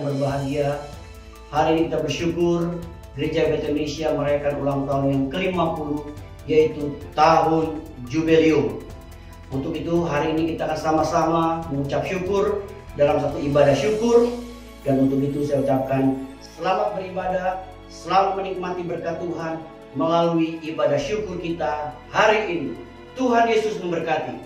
berbahagia. Hari ini kita bersyukur Gereja Betel Indonesia merayakan ulang tahun yang ke-50, yaitu tahun Jubileum. Untuk itu hari ini kita akan sama-sama mengucap syukur dalam satu ibadah syukur. Dan untuk itu saya ucapkan selamat beribadah, selamat menikmati berkat Tuhan melalui ibadah syukur kita hari ini. Tuhan Yesus memberkati.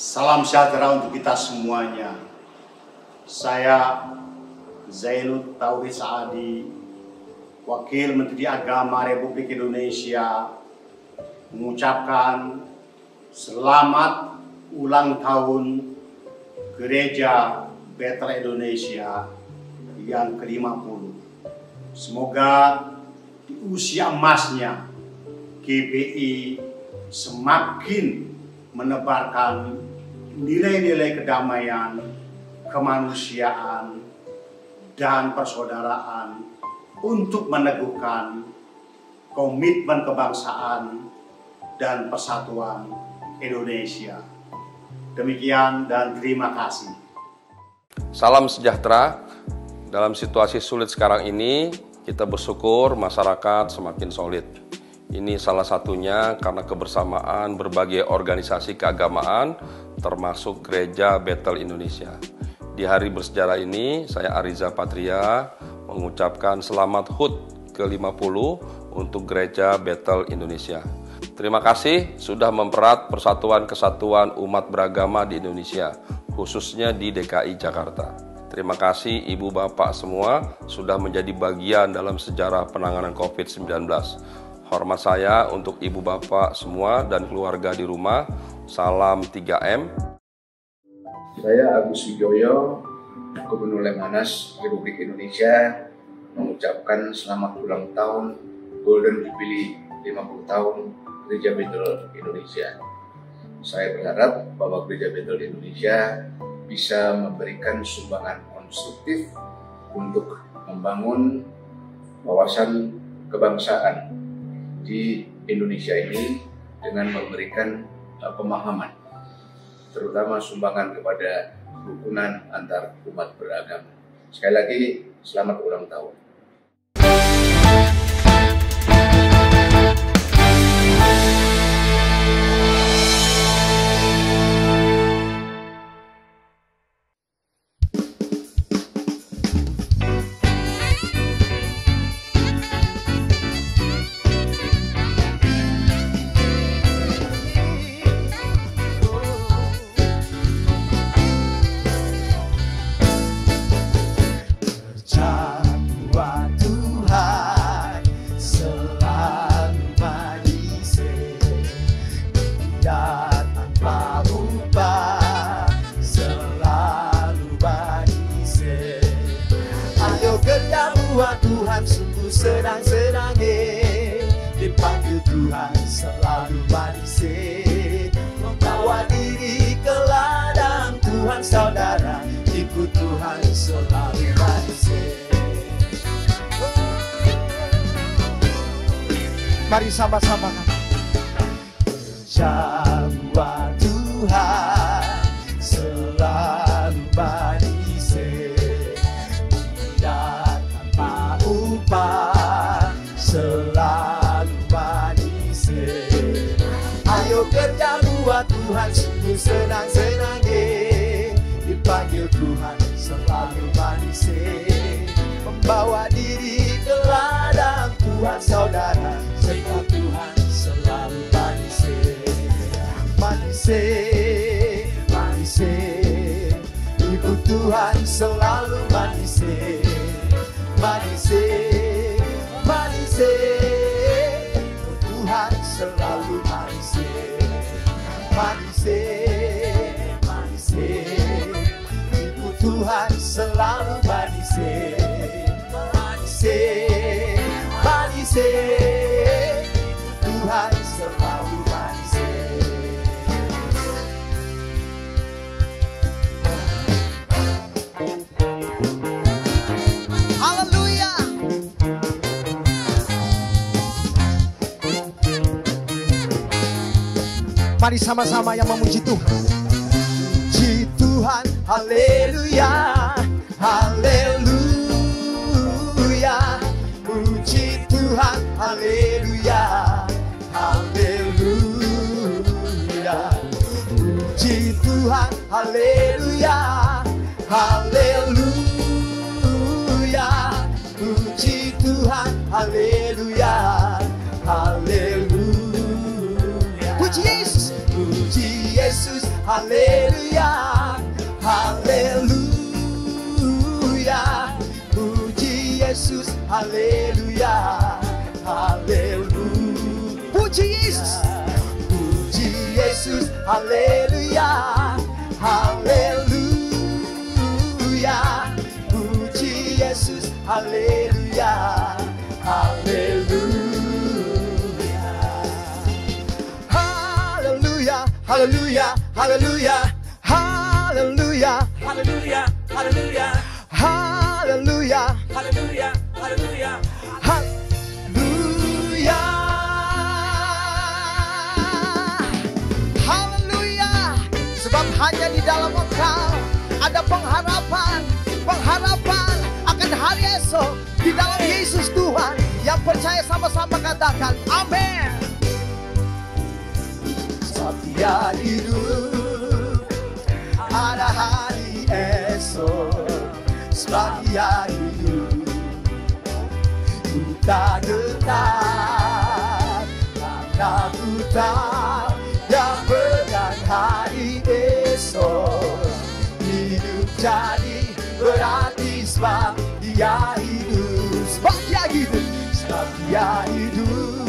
Salam sejahtera untuk kita semuanya. Saya Zainud Tauhid Saadi, Wakil Menteri Agama Republik Indonesia, mengucapkan selamat ulang tahun Gereja Betel Indonesia yang ke-50. Semoga di usia emasnya GBI semakin menebarkan nilai-nilai kedamaian, kemanusiaan, dan persaudaraan untuk meneguhkan komitmen kebangsaan dan persatuan Indonesia. Demikian dan terima kasih. Salam sejahtera. Dalam situasi sulit sekarang ini, kita bersyukur masyarakat semakin solid. Ini salah satunya karena kebersamaan berbagai organisasi keagamaan, termasuk Gereja Betel Indonesia. Di hari bersejarah ini, saya Ariza Patria mengucapkan selamat HUT ke-50 untuk Gereja Betel Indonesia. Terima kasih sudah mempererat persatuan kesatuan umat beragama di Indonesia, khususnya di DKI Jakarta. Terima kasih Ibu Bapak semua sudah menjadi bagian dalam sejarah penanganan COVID-19. Hormat saya untuk Ibu Bapak semua dan keluarga di rumah. Salam 3M. Saya Agus Wijoyo, Gubernur Lemhanas Republik Indonesia, mengucapkan selamat ulang tahun Golden Jubilee 50 tahun Gereja Betel Indonesia. Saya berharap bahwa Gereja Betel Indonesia bisa memberikan sumbangan konstruktif untuk membangun wawasan kebangsaan di Indonesia ini dengan memberikan pemahaman, terutama sumbangan kepada kerukunan antar umat beragama. Sekali lagi, selamat ulang tahun. Tuhan sungguh senang-senang, dipanggil Tuhan selalu manis, membawa diri ke ladang Tuhan saudara, ikut Tuhan selalu manis. Mari sama-sama jamuan Tuhan selalu manis. senang-senangnya, dipanggil Tuhan selalu manis. Membawa diri ke ladang Tuhan saudara, sebab Tuhan selalu manis. Manis, manis, ikut Tuhan selalu manis. Manis, manis, Tuhan selalu manis. Manis, manis, ikut Tuhan selalu manis. Manis, manis, Tuhan selalu manis. Haleluya. Mari sama-sama yang memuji Tuhan. Puji Tuhan, haleluya, haleluya. Puji Tuhan, haleluya, haleluya. Puji Tuhan, haleluya, haleluya. Puji Tuhan, haleluya, haleluya. Puji Yesus, puji Yesus, haleluya, haleluya. Puji Yesus, haleluya, haleluya. Puji Yesus, puji Yesus, haleluya, haleluya. Puji Yesus, haleluya, haleluya. Haleluya, haleluya, haleluya, haleluya, haleluya, haleluya, haleluya, haleluya, haleluya, haleluya. Sebab hanya di dalam Engkau ada pengharapan, pengharapan akan hari esok. Di dalam Yesus Tuhan, yang percaya sama-sama katakan amin. Setiap hidup ada hari esok. Setiap hidup ku tak getar, karena ku tahu yang pegang hari esok. Hidup jadi berarti sebab dia hidup. Sebab dia hidup. Setiap hidup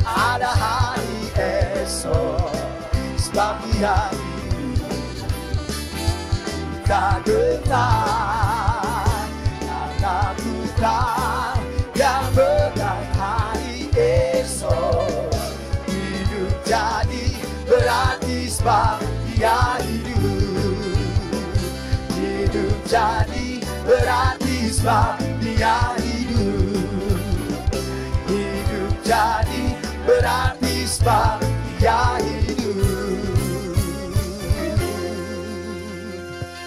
ada hari esok. Sebab dia hidup, tak getar, karena ku tahu yang pegang hari esok. Hidup jadi berarti sebab dia hidup. Hidup jadi berarti sebab dia hidup. Hidup jadi berarti sebab dia hidup.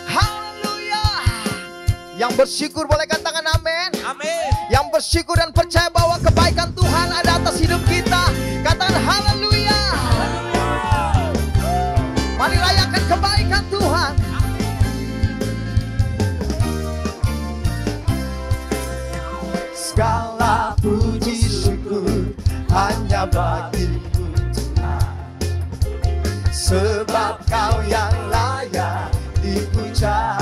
Haleluya. Yang bersyukur boleh katakan amin. Amin. Yang bersyukur dan percaya bahwa kebaikan Tuhan ada atas hidup kita, katakan haleluya. Mari rayakan kebaikan Tuhan. Segala puji syukur hanya bagi-Mu Tuhan, sebab Kau yang layak dipuja.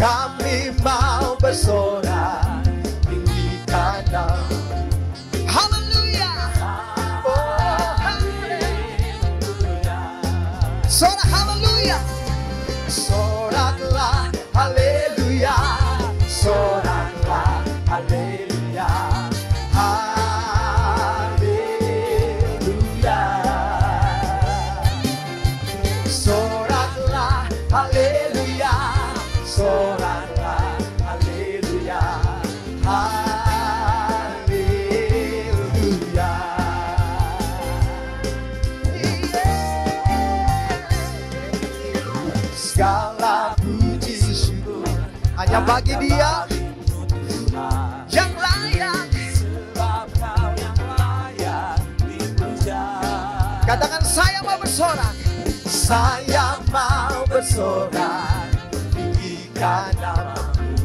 Kami mau bersorak tinggikan Nama. Haleluya. Oh, haleluya. Sorak haleluya. Soraklah haleluya. Soraklah haleluya. Haleluya. Soraklah haleluya. Soraklah haleluya. Haleluya. Segala puji syukur hanya bagi Dia yang layak. Sebab Kau yang layak dipuja. Katakan saya mau bersorak. Saya mau bersorak, tinggikan namamu.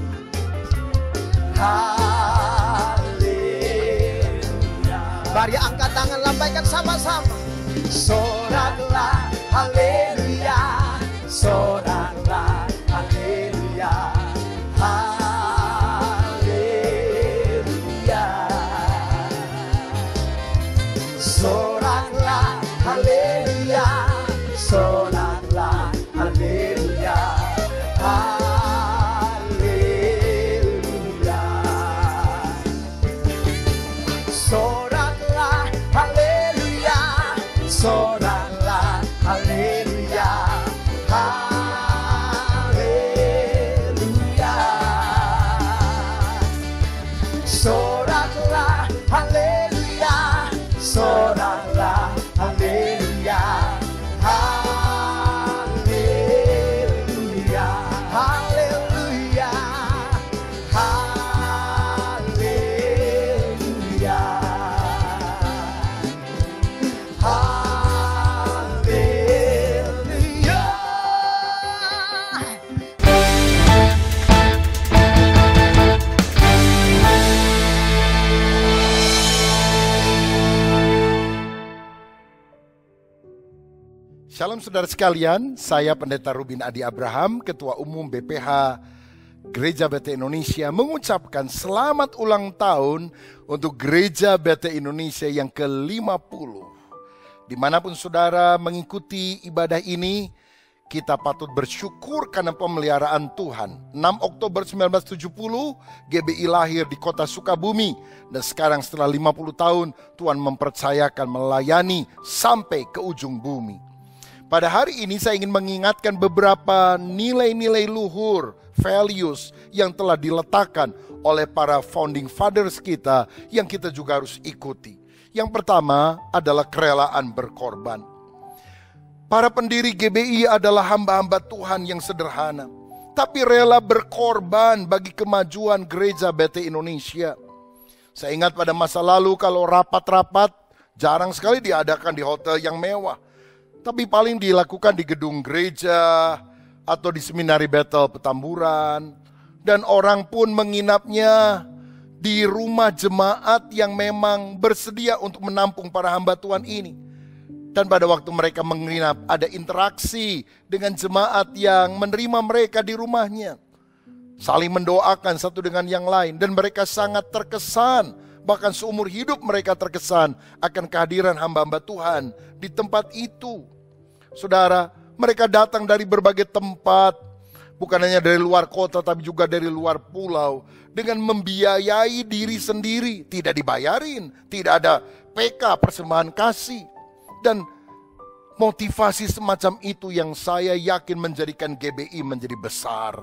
Haleluya. Mari angkat tangan, lambaikan sama-sama. Soraklah, haleluya. Soraklah, haleluya. Haleluya. Soraklah, haleluya. Soraklah, haleluya. Haleluya. Soraklah, haleluya. Soraklah, haleluya. Haleluya. Soraklah, haleluya. Soraklah, haleluya. Haleluya. Haleluya. Haleluya. Haleluya. Shalom saudara sekalian, saya Pendeta Rubin Adi Abraham, Ketua Umum BPH Gereja BT Indonesia, mengucapkan selamat ulang tahun untuk Gereja BT Indonesia yang ke-50. Dimanapun saudara mengikuti ibadah ini, kita patut bersyukur karena pemeliharaan Tuhan. 6 Oktober 1970, GBI lahir di kota Sukabumi. Dan sekarang setelah 50 tahun, Tuhan mempercayakan melayani sampai ke ujung bumi. Pada hari ini saya ingin mengingatkan beberapa nilai-nilai luhur, values yang telah diletakkan oleh para founding fathers kita yang kita juga harus ikuti. Yang pertama adalah kerelaan berkorban. Para pendiri GBI adalah hamba-hamba Tuhan yang sederhana, tapi rela berkorban bagi kemajuan gereja BT Indonesia. Saya ingat pada masa lalu kalau rapat-rapat jarang sekali diadakan di hotel yang mewah, tapi paling dilakukan di gedung gereja atau di seminari Bethel Petamburan. Dan orang pun menginapnya di rumah jemaat yang memang bersedia untuk menampung para hamba Tuhan ini. Dan pada waktu mereka menginap, ada interaksi dengan jemaat yang menerima mereka di rumahnya. Saling mendoakan satu dengan yang lain. Dan mereka sangat terkesan, bahkan seumur hidup mereka terkesan akan kehadiran hamba-hamba Tuhan di tempat itu. Saudara, mereka datang dari berbagai tempat, bukan hanya dari luar kota tapi juga dari luar pulau, dengan membiayai diri sendiri, tidak dibayarin, tidak ada PK, persembahan kasih. Dan motivasi semacam itu yang saya yakin menjadikan GBI menjadi besar.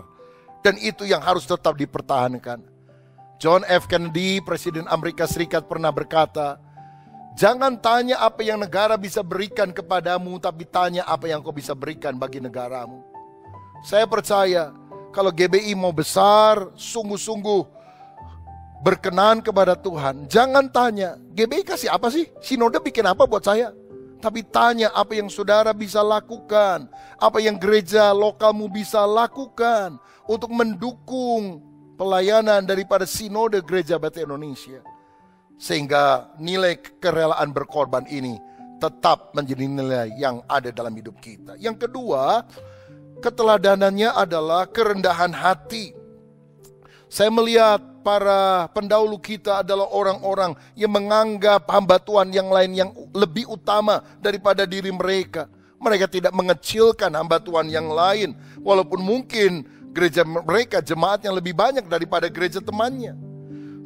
Dan itu yang harus tetap dipertahankan. John F. Kennedy, Presiden Amerika Serikat, pernah berkata, jangan tanya apa yang negara bisa berikan kepadamu, tapi tanya apa yang kau bisa berikan bagi negaramu. Saya percaya kalau GBI mau besar, sungguh-sungguh berkenan kepada Tuhan, jangan tanya, GBI kasih apa sih? Sinode bikin apa buat saya? Tapi tanya apa yang saudara bisa lakukan, apa yang gereja lokalmu bisa lakukan untuk mendukung pelayanan daripada Sinode Gereja BT Indonesia. Sehingga nilai kerelaan berkorban ini tetap menjadi nilai yang ada dalam hidup kita. Yang kedua, keteladanannya adalah kerendahan hati. Saya melihat para pendahulu kita adalah orang-orang yang menganggap hamba Tuhan yang lain yang lebih utama daripada diri mereka. Mereka tidak mengecilkan hamba Tuhan yang lain, walaupun mungkin gereja mereka jemaatnya lebih banyak daripada gereja temannya.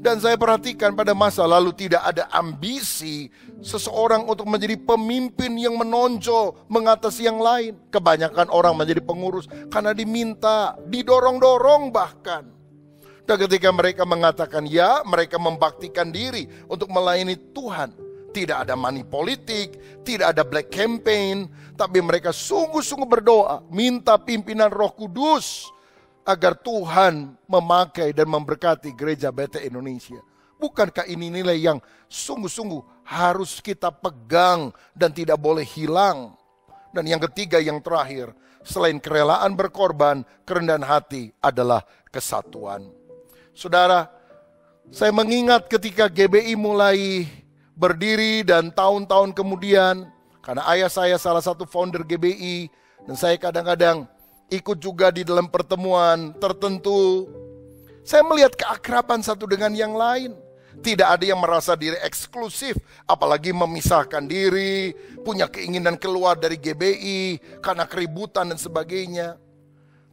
Dan saya perhatikan pada masa lalu tidak ada ambisi seseorang untuk menjadi pemimpin yang menonjol mengatasi yang lain. Kebanyakan orang menjadi pengurus karena diminta, didorong-dorong bahkan. Dan ketika mereka mengatakan ya, mereka membaktikan diri untuk melayani Tuhan. Tidak ada money politik, tidak ada black campaign, tapi mereka sungguh-sungguh berdoa, minta pimpinan Roh Kudus agar Tuhan memakai dan memberkati gereja BT Indonesia. Bukankah ini nilai yang sungguh-sungguh harus kita pegang dan tidak boleh hilang? Dan yang ketiga, yang terakhir, selain kerelaan berkorban, kerendahan hati adalah kesatuan. Saudara, saya mengingat ketika GBI mulai berdiri dan tahun-tahun kemudian, karena ayah saya salah satu founder GBI, dan saya kadang-kadang ikut juga di dalam pertemuan tertentu, saya melihat keakraban satu dengan yang lain. Tidak ada yang merasa diri eksklusif, apalagi memisahkan diri, punya keinginan keluar dari GBI karena keributan dan sebagainya.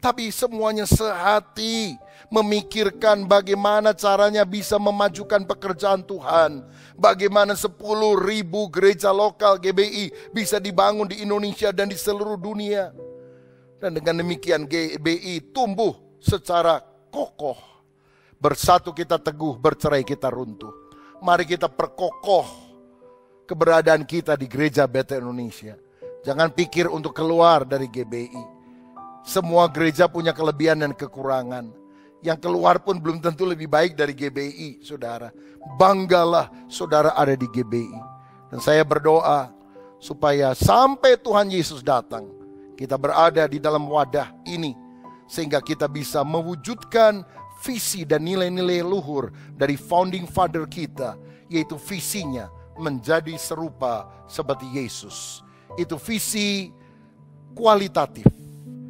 Tapi semuanya sehati, memikirkan bagaimana caranya bisa memajukan pekerjaan Tuhan. Bagaimana 10.000 gereja lokal GBI bisa dibangun di Indonesia dan di seluruh dunia. Dan dengan demikian GBI tumbuh secara kokoh. Bersatu kita teguh, bercerai kita runtuh. Mari kita perkokoh keberadaan kita di Gereja Bethel Indonesia. Jangan pikir untuk keluar dari GBI. Semua gereja punya kelebihan dan kekurangan. Yang keluar pun belum tentu lebih baik dari GBI, saudara. Banggalah saudara ada di GBI. Dan saya berdoa supaya sampai Tuhan Yesus datang, kita berada di dalam wadah ini, sehingga kita bisa mewujudkan visi dan nilai-nilai luhur dari founding father kita, yaitu visinya menjadi serupa seperti Yesus. Itu visi kualitatif.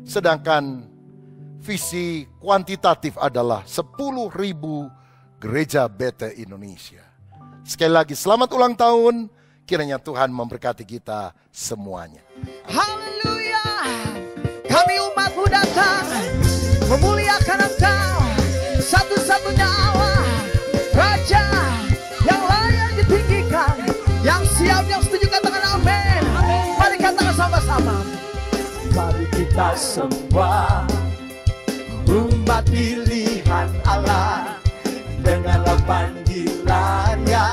Sedangkan visi kuantitatif adalah 10.000 gereja Bethel Indonesia. Sekali lagi selamat ulang tahun. Kiranya Tuhan memberkati kita semuanya. Haleluya. Kami umat-Mu datang memuliakan Engkau, satu-satunya Allah, Raja yang layak ditinggikan, yang siap, yang setuju, katakan amin. Mari katakan sama-sama. Mari kita semua umat pilihan Allah, dengarlah panggilannya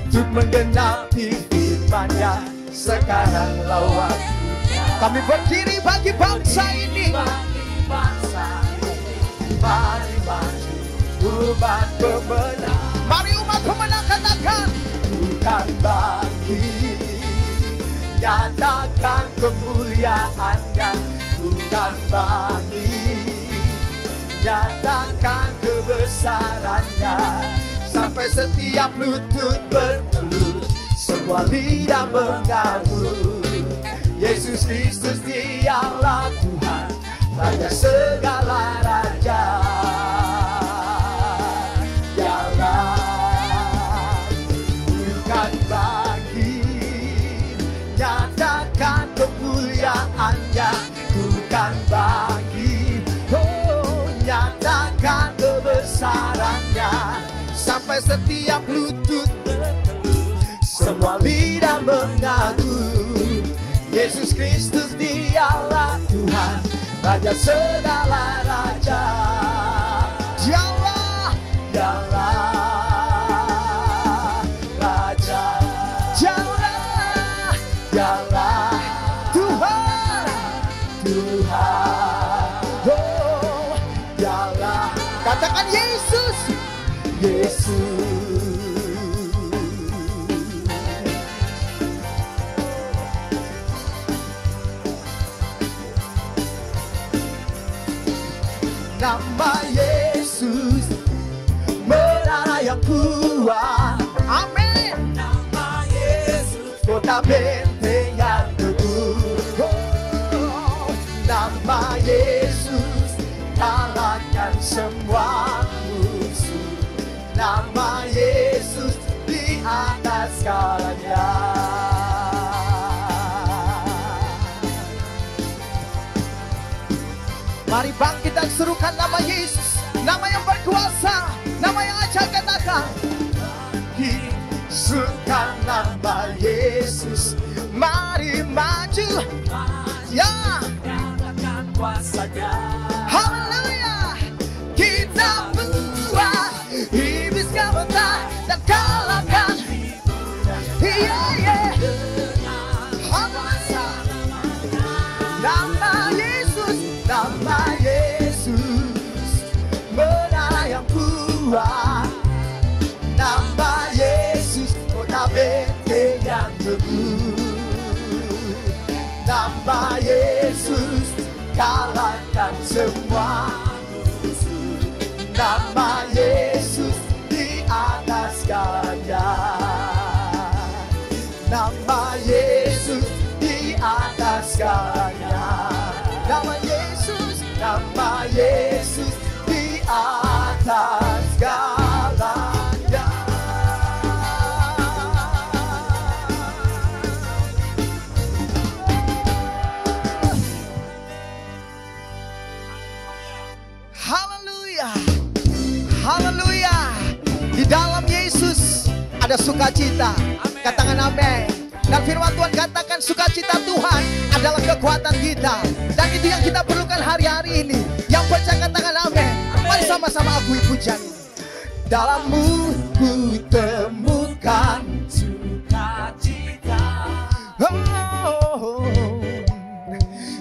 untuk menggenapi firman-Nya. Sekaranglah waktunya kami berdiri bagi bangsa ini. Mari maju umat pemenang. Mari umat pemenang katakan, bukan bagi, nyatakan kemuliaan-Nya. Bukan bagi, nyatakan kebesaran-Nya. Sampai setiap lutut bertelut, semua lidah mengaku, Yesus Kristus Dialah Tuhan, Raja segala raja. Dialah, bukan bagi, nyatakan kemuliaan-Nya. Bukan bagi, oh, nyatakan kebesaran-Nya. Sampai setiap lutut bertelut, semua lidah mengaku, Yesus Kristus Dialah Tuhan, Raja segala raja. Dialah, Dialah Raja. Dialah, Dialah Tuhan, Tuhan. Oh, Dialah. Katakan Yesus, Yesus. Nama Yesus menara yang kuat. Amin. Nama Yesus kota benteng yang teguh. Oh, nama Yesus kalahkan semua musuh. Nama Yesus di atas segalanya. Mari bangkit dan serukan nama Yesus, nama yang berkuasa, nama yang ajaib. Katakan, serukan nama Yesus. Mari maju, ya, nyatakan kuasa-Nya. Haleluya. Kita buat iblis kabur dan kalahkan. Iya, iya. Nama Yesus, nama Yesus, menara yang kuat. kalahkan semua musuh. Nama Yesus di atas segala. Nama Yesus di atas segalanya. Nama Yesus di atas segalanya. Haleluya, haleluya. Di dalam Yesus ada sukacita. Katakan amin. Dan firman Tuhan katakan sukacita Tuhan adalah kekuatan kita. Dan itu yang kita perlukan hari-hari ini. Yang percaya katakan amin. Mari sama-sama akui pujian ini. Dalammu ku temukan sukacita.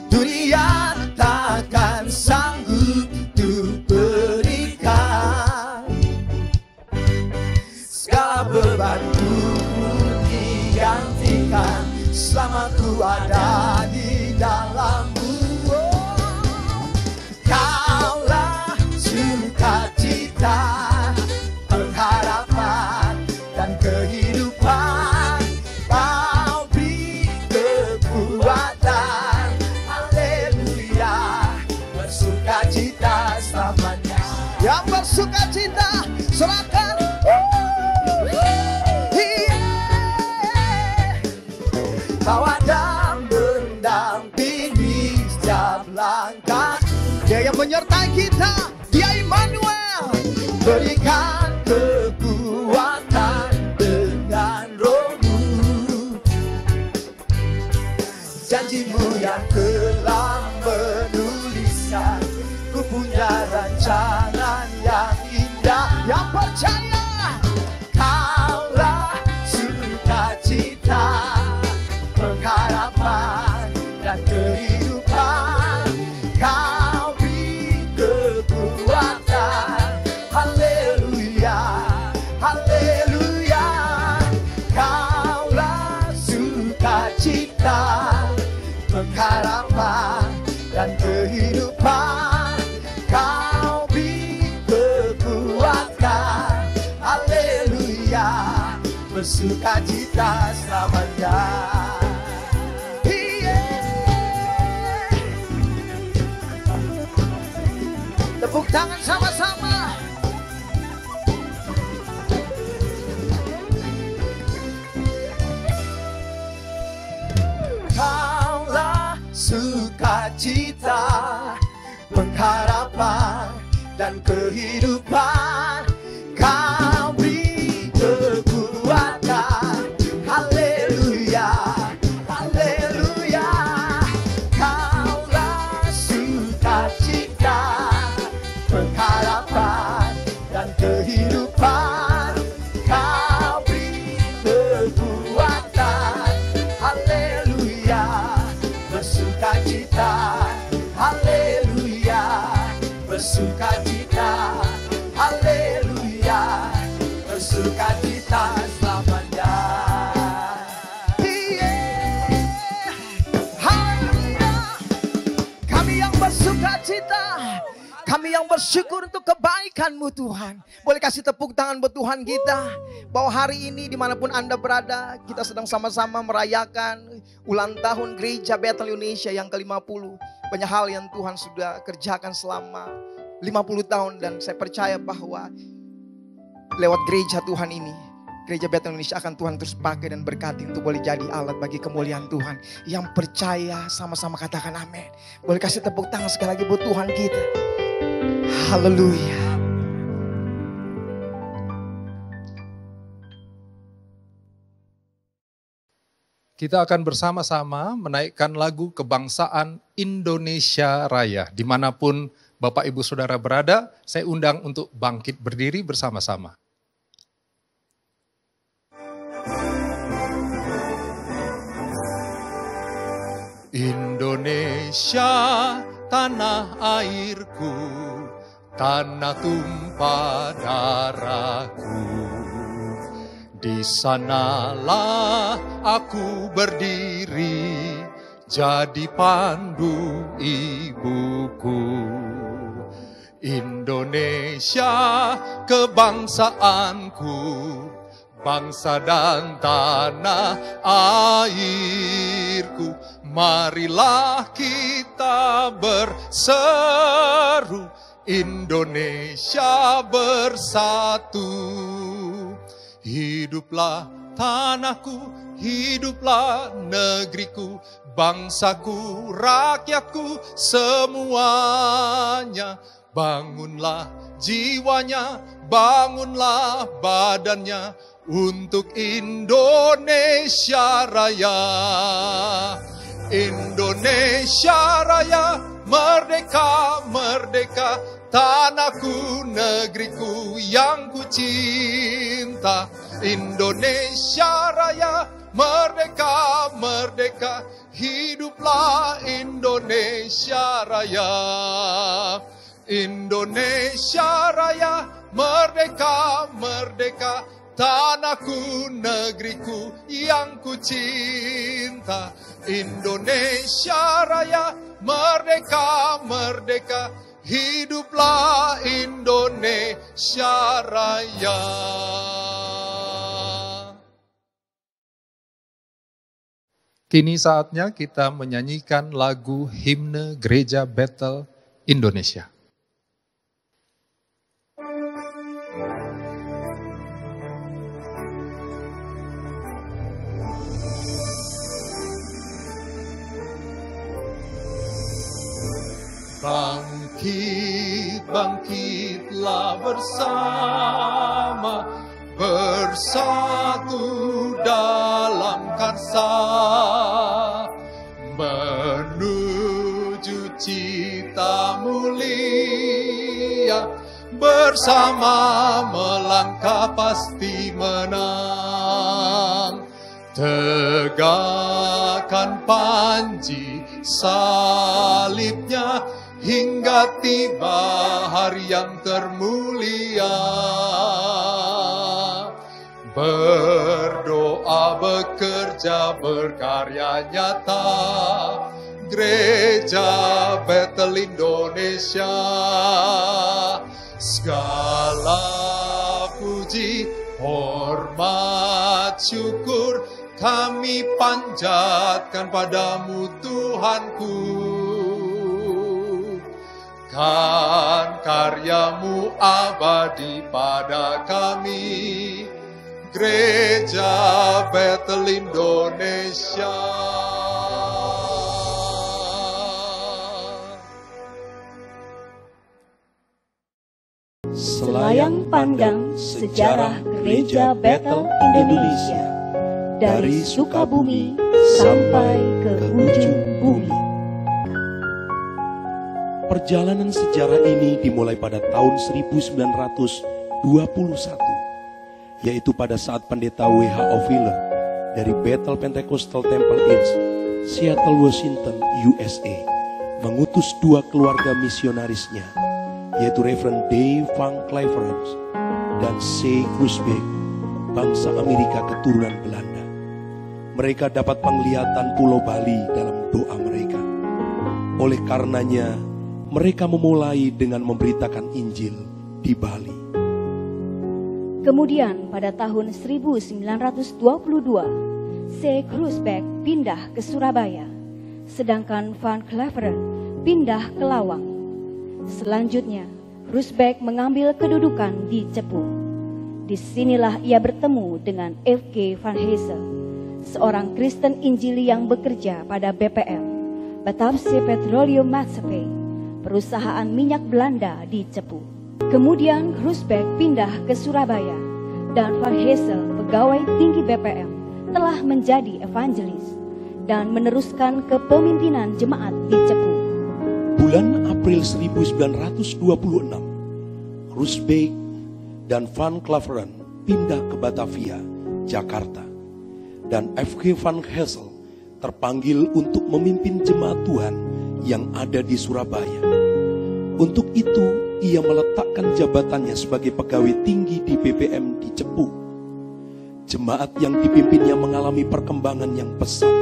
Dunia takkan sanggup untuk berikan segala bebanku gantikan selama ku ada di dalammu. Kaulah sukacita, pengharapan dan kehidupan. Kau beri kekuatan, haleluya, bersukacita selamanya. Yang bersukacita serahkan. Kau ada mendampingi setiap langkah. Dia yang menyertai kita, Dia Immanuel. Berikan kekuatan dengan Roh-Mu. Janji-Mu yang telah menuliskan, ku punya rancangan yang indah. Yang percaya, Kaulah sukacita, pengharapan dan kehidupan. Kau beri kekuatan, haleluya, haleluya. Kaulah sukacita, pengharapan dan kehidupan. Kau beri kekuatan, haleluya, bersukacita selamanya. Tepuk tangan sama-sama. Kaulah sukacita, pengharapan dan kehidupan. Kau beri kekuatan, haleluya, haleluya. Kaulah sukacita, pengharapan dan kehidupan. Kau beri kekuatan, haleluya, bersukacita, haleluya, bersukacita, haleluya, bersukacita selamanya. Haleluya. Kami yang bersukacita, kami yang bersyukur untuk kebaikan-Mu Tuhan. Boleh kasih tepuk tangan buat Tuhan kita. Bahwa hari ini dimanapun Anda berada, kita sedang sama-sama merayakan ulang tahun Gereja Bethel Indonesia yang ke-50. Banyak hal yang Tuhan sudah kerjakan selama 50 tahun. Dan saya percaya bahwa lewat gereja Tuhan ini, Gereja Bethel Indonesia akan Tuhan terus pakai dan berkati untuk boleh jadi alat bagi kemuliaan Tuhan. Yang percaya sama-sama katakan amin. Boleh kasih tepuk tangan sekali lagi buat Tuhan kita. Haleluya. Kita akan bersama-sama menaikkan lagu kebangsaan Indonesia Raya. Dimanapun Bapak Ibu Saudara berada, saya undang untuk bangkit berdiri bersama-sama. Indonesia, tanah airku, tanah tumpah darahku. Di sanalah aku berdiri, jadi pandu ibuku. Indonesia kebangsaanku, bangsa dan tanah airku. Marilah kita berseru, Indonesia bersatu. Hiduplah tanahku, hiduplah negeriku, bangsaku, rakyatku semuanya. Bangunlah jiwanya, bangunlah badannya untuk Indonesia Raya. Indonesia Raya, merdeka, merdeka, tanahku, negeriku yang ku cinta. Indonesia Raya, merdeka, merdeka, hiduplah Indonesia Raya. Indonesia Raya, merdeka, merdeka, tanahku, negeriku yang ku cinta. Indonesia Raya, merdeka, merdeka, hiduplah Indonesia Raya. Kini saatnya kita menyanyikan lagu himne Gereja Bethel Indonesia. Bangkit, bangkitlah bersama, bersatu dalam karsa, menuju cita mulia, bersama melangkah pasti menang. Tegakkan panji salibnya, hingga tiba hari yang termulia. Berdoa, bekerja, berkarya nyata, Gereja Bethel Indonesia. Segala puji, hormat, syukur kami panjatkan padamu Tuhanku. Kan karyamu abadi pada kami, Gereja Bethel Indonesia. Selayang pandang sejarah Gereja Bethel Indonesia, dari Sukabumi sampai ke ujung bumi. Perjalanan sejarah ini dimulai pada tahun 1921, yaitu pada saat pendeta W.H.O. Fuller dari Bethel Pentecostal Temple Inns, Seattle, Washington, USA, mengutus dua keluarga misionarisnya, yaitu Reverend Dave Van Cliverance dan C. Groesbeck, bangsa Amerika keturunan Belanda. Mereka dapat penglihatan Pulau Bali dalam doa mereka. Oleh karenanya, mereka memulai dengan memberitakan Injil di Bali. Kemudian pada tahun 1922, C. Groesbeck pindah ke Surabaya, sedangkan Van Cliverance pindah ke Lawang. Selanjutnya, Groesbeck mengambil kedudukan di Cepu. Disinilah ia bertemu dengan F.K. Van Hesse, seorang Kristen Injili yang bekerja pada BPM, Batavse Petroleum Maatschappij, perusahaan minyak Belanda di Cepu. Kemudian Groesbeck pindah ke Surabaya, dan Van Hesse, pegawai tinggi BPM, telah menjadi evangelis dan meneruskan kepemimpinan jemaat di Cepu. Bulan April 1926, Groesbeck dan Van Cliverance pindah ke Batavia, Jakarta, dan F.K. Van Hesse terpanggil untuk memimpin jemaat Tuhan yang ada di Surabaya. Untuk itu, ia meletakkan jabatannya sebagai pegawai tinggi di BPM di Cepu. Jemaat yang dipimpinnya mengalami perkembangan yang pesat.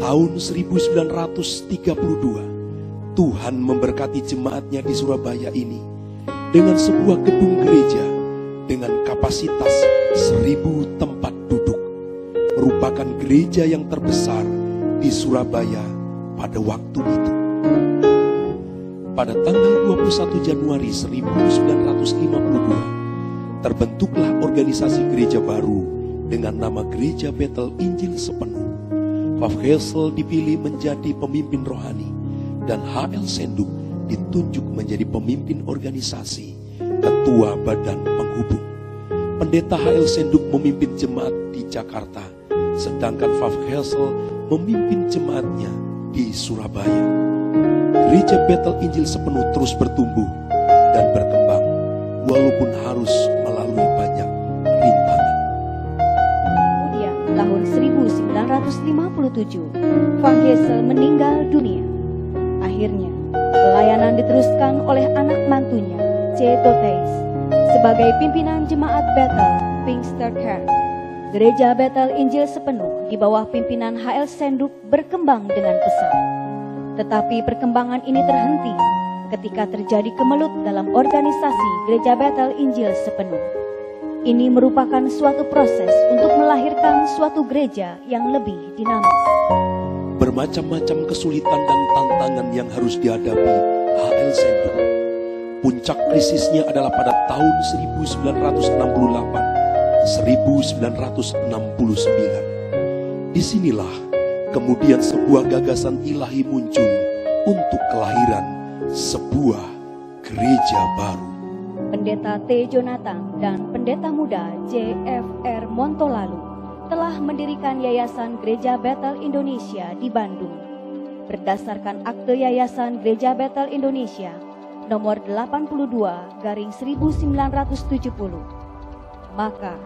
tahun 1932, Tuhan memberkati jemaatnya di Surabaya ini dengan sebuah gedung gereja dengan kapasitas 1000 tempat duduk. Merupakan gereja yang terbesar di Surabaya pada waktu itu. Pada tanggal 21 Januari 1952, terbentuklah organisasi gereja baru dengan nama Gereja Bethel Injil Sepenuh. Prof. Hessel dipilih menjadi pemimpin rohani dan H.L. Senduk ditunjuk menjadi pemimpin organisasi, ketua badan penghubung. Pendeta H.L. Senduk memimpin jemaat di Jakarta, sedangkan Prof. Hessel memimpin jemaatnya di Surabaya. Gereja Bethel Injil Sepenuh terus bertumbuh dan berkembang, walaupun harus melalui banyak rintangan. Kemudian tahun 1957, Van Hessel meninggal dunia. Akhirnya, pelayanan diteruskan oleh anak mantunya, C. Dotheis, sebagai pimpinan jemaat Bethel Pinksterkerk. Gereja Bethel Injil Sepenuh di bawah pimpinan H.L. Senduk berkembang dengan pesat. Tetapi perkembangan ini terhenti ketika terjadi kemelut dalam organisasi Gereja Bethel Injil Sepenuh. Ini merupakan suatu proses untuk melahirkan suatu gereja yang lebih dinamis. Bermacam-macam kesulitan dan tantangan yang harus dihadapi H.L. Senduk. Puncak krisisnya adalah pada tahun 1968-1969. Disinilah kemudian sebuah gagasan ilahi muncul untuk kelahiran sebuah gereja baru. Pendeta T. Jonathan dan pendeta muda J.F.R. Montolalu telah mendirikan Yayasan Gereja Bethel Indonesia di Bandung. Berdasarkan akte Yayasan Gereja Bethel Indonesia nomor 82/1970, maka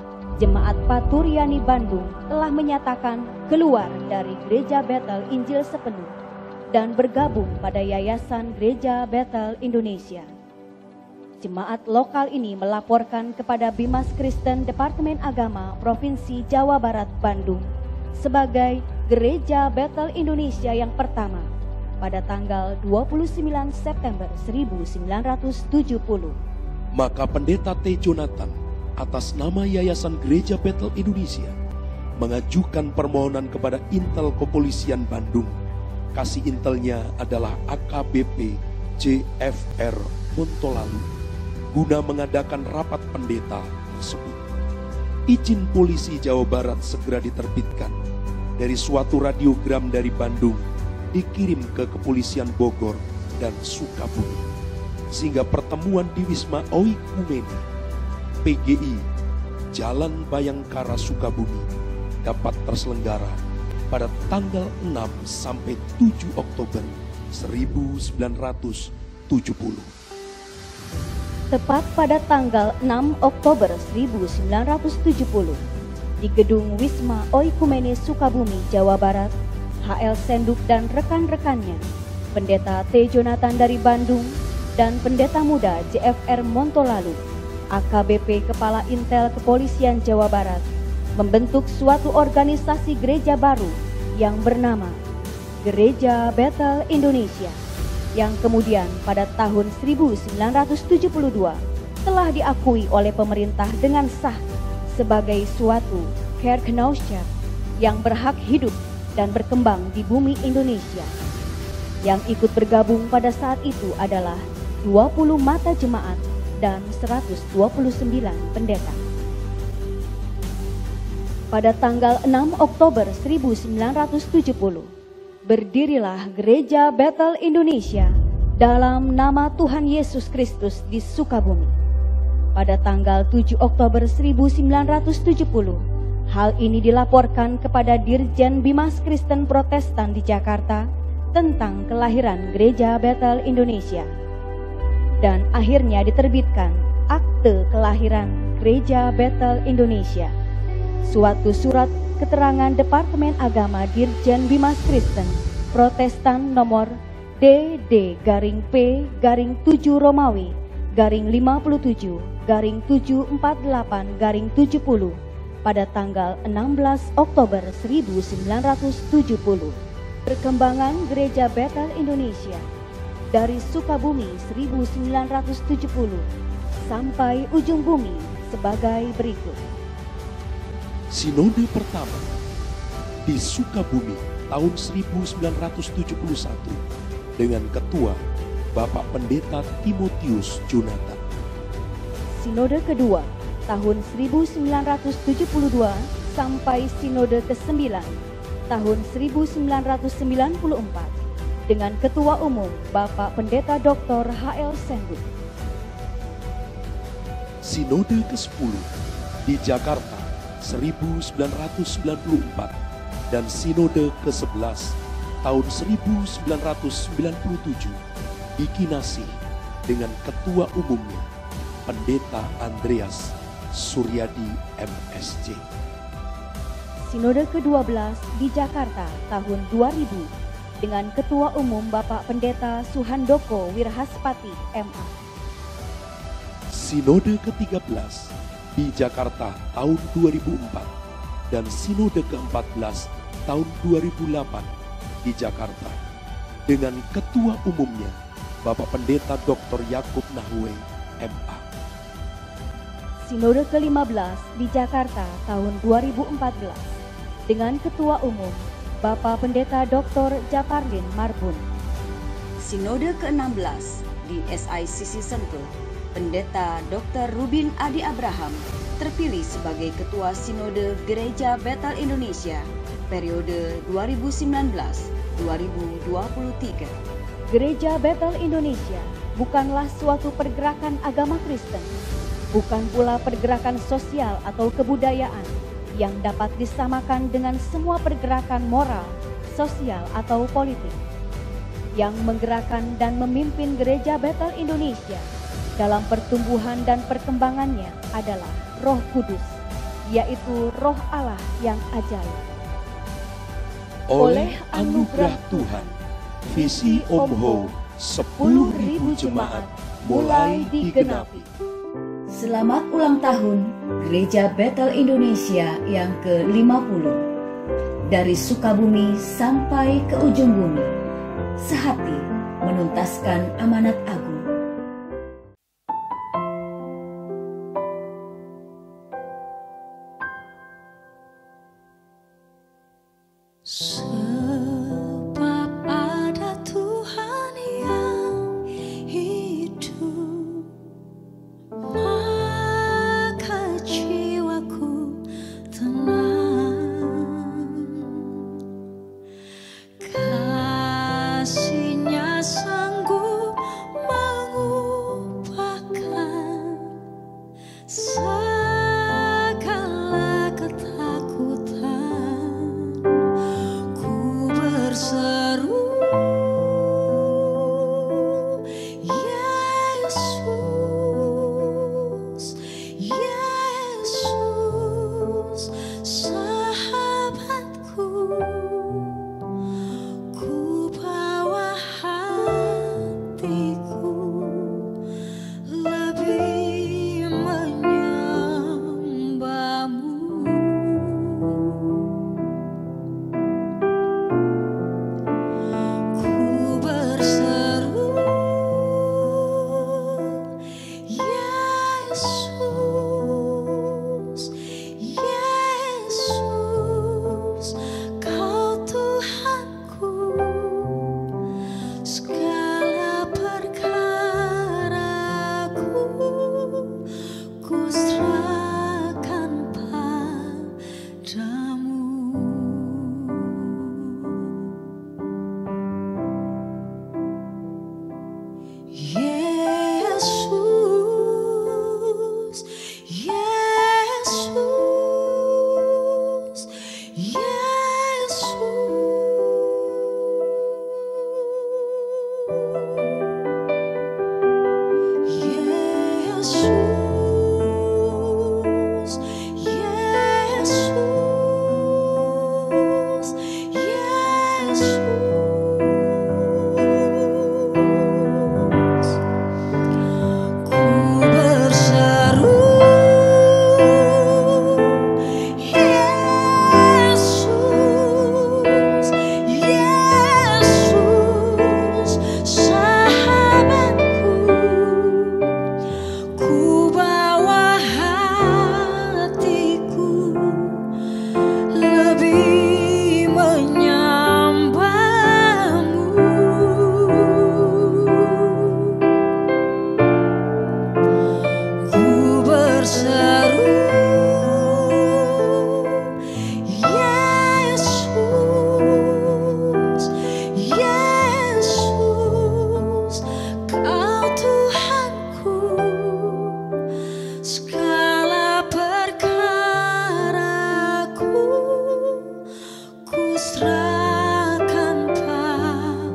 Jemaat Paturyani Bandung telah menyatakan keluar dari Gereja Bethel Injil Sepenuh dan bergabung pada Yayasan Gereja Bethel Indonesia. Jemaat lokal ini melaporkan kepada Bimas Kristen Departemen Agama Provinsi Jawa Barat Bandung sebagai Gereja Bethel Indonesia yang pertama pada tanggal 29 September 1970. Maka Pendeta T. Jonathan atas nama Yayasan Gereja Bethel Indonesia mengajukan permohonan kepada Intel Kepolisian Bandung. Kasih Intelnya adalah AKBP J.F.R. Montolalu guna mengadakan rapat pendeta tersebut. Izin polisi Jawa Barat segera diterbitkan. Dari suatu radiogram dari Bandung dikirim ke Kepolisian Bogor dan Sukabumi, sehingga pertemuan di Wisma Oikumene PGI Jalan Bayangkara Sukabumi dapat terselenggara pada tanggal 6 sampai 7 Oktober 1970. Tepat pada tanggal 6 Oktober 1970, di gedung Wisma Oikumene Sukabumi, Jawa Barat, H.L. Senduk dan rekan-rekannya, Pendeta T. Jonathan dari Bandung, dan Pendeta Muda J.F.R. Montolalu, AKBP Kepala Intel Kepolisian Jawa Barat, membentuk suatu organisasi gereja baru yang bernama Gereja Bethel Indonesia, yang kemudian pada tahun 1972 telah diakui oleh pemerintah dengan sah sebagai suatu Kerkgenootschap yang berhak hidup dan berkembang di bumi Indonesia. Yang ikut bergabung pada saat itu adalah 20 mata jemaat dan 129 pendeta. Pada tanggal 6 Oktober 1970, berdirilah Gereja Bethel Indonesia dalam nama Tuhan Yesus Kristus di Sukabumi. Pada tanggal 7 Oktober 1970, hal ini dilaporkan kepada Dirjen Bimas Kristen Protestan di Jakarta tentang kelahiran Gereja Bethel Indonesia. Dan akhirnya diterbitkan Akte Kelahiran Gereja Bethel Indonesia, suatu surat keterangan Departemen Agama Dirjen Bimas Kristen Protestan nomor DD-P-7 Romawi /748-740 pada tanggal 16 Oktober 1970. Perkembangan Gereja Bethel Indonesia dari Sukabumi 1970 sampai ujung bumi sebagai berikut. Sinode pertama di Sukabumi tahun 1971 dengan Ketua Bapak Pendeta Timotius Jonathan. Sinode kedua tahun 1972 sampai Sinode ke-9 tahun 1994 dengan Ketua Umum Bapak Pendeta Dr. H.L. Senduk. Sinode ke-10 di Jakarta 1994 dan Sinode ke-11 tahun 1997 di Kinasih dengan Ketua Umumnya Pendeta Andreas Suryadi MSc. Sinode ke-12 di Jakarta tahun 2000 dengan Ketua Umum Bapak Pendeta Suhandoko Wirhaspati MA. Sinode ke-13 di Jakarta tahun 2004 dan Sinode ke-14 tahun 2008 di Jakarta dengan Ketua Umumnya Bapak Pendeta Dr. Yakub Nahwe MA. Sinode ke-15 di Jakarta tahun 2014 dengan Ketua Umum Bapak Pendeta Dr. Japarlin Marbun. Sinode ke-16 di SICC Sentul, Pendeta Dr. Rubin Adi Abraham terpilih sebagai Ketua Sinode Gereja Bethel Indonesia periode 2019-2023. Gereja Bethel Indonesia bukanlah suatu pergerakan agama Kristen, bukan pula pergerakan sosial atau kebudayaan yang dapat disamakan dengan semua pergerakan moral, sosial atau politik. Yang menggerakkan dan memimpin Gereja Bethel Indonesia dalam pertumbuhan dan perkembangannya adalah Roh Kudus, yaitu Roh Allah yang ajaib. Oleh anugerah Tuhan, visi Om Ho 10.000 jemaat mulai digenapi. Selamat ulang tahun Gereja Bethel Indonesia yang ke-50. Dari Sukabumi sampai ke ujung bumi, sehati menuntaskan amanat agung. Sebab ada Tuhan yang hidup, maka jiwaku tenang. Kasih-Nya sanggup mengubahkan segala ketakutan. Ku berseru, Yesus, Yesus, sahabatku. Ku bawa hatiku lebih menyembah-Mu. Ku berseru, Yesus, Yesus, Kau Tuhanku. Segala perkaraku ku serahkan padamu. Yesus, Yesus, Yesus, Yesus, Yesus. Ku berseru, Yesus, Yesus, Tuhanku, segala perkaraku ku serahkan padamu.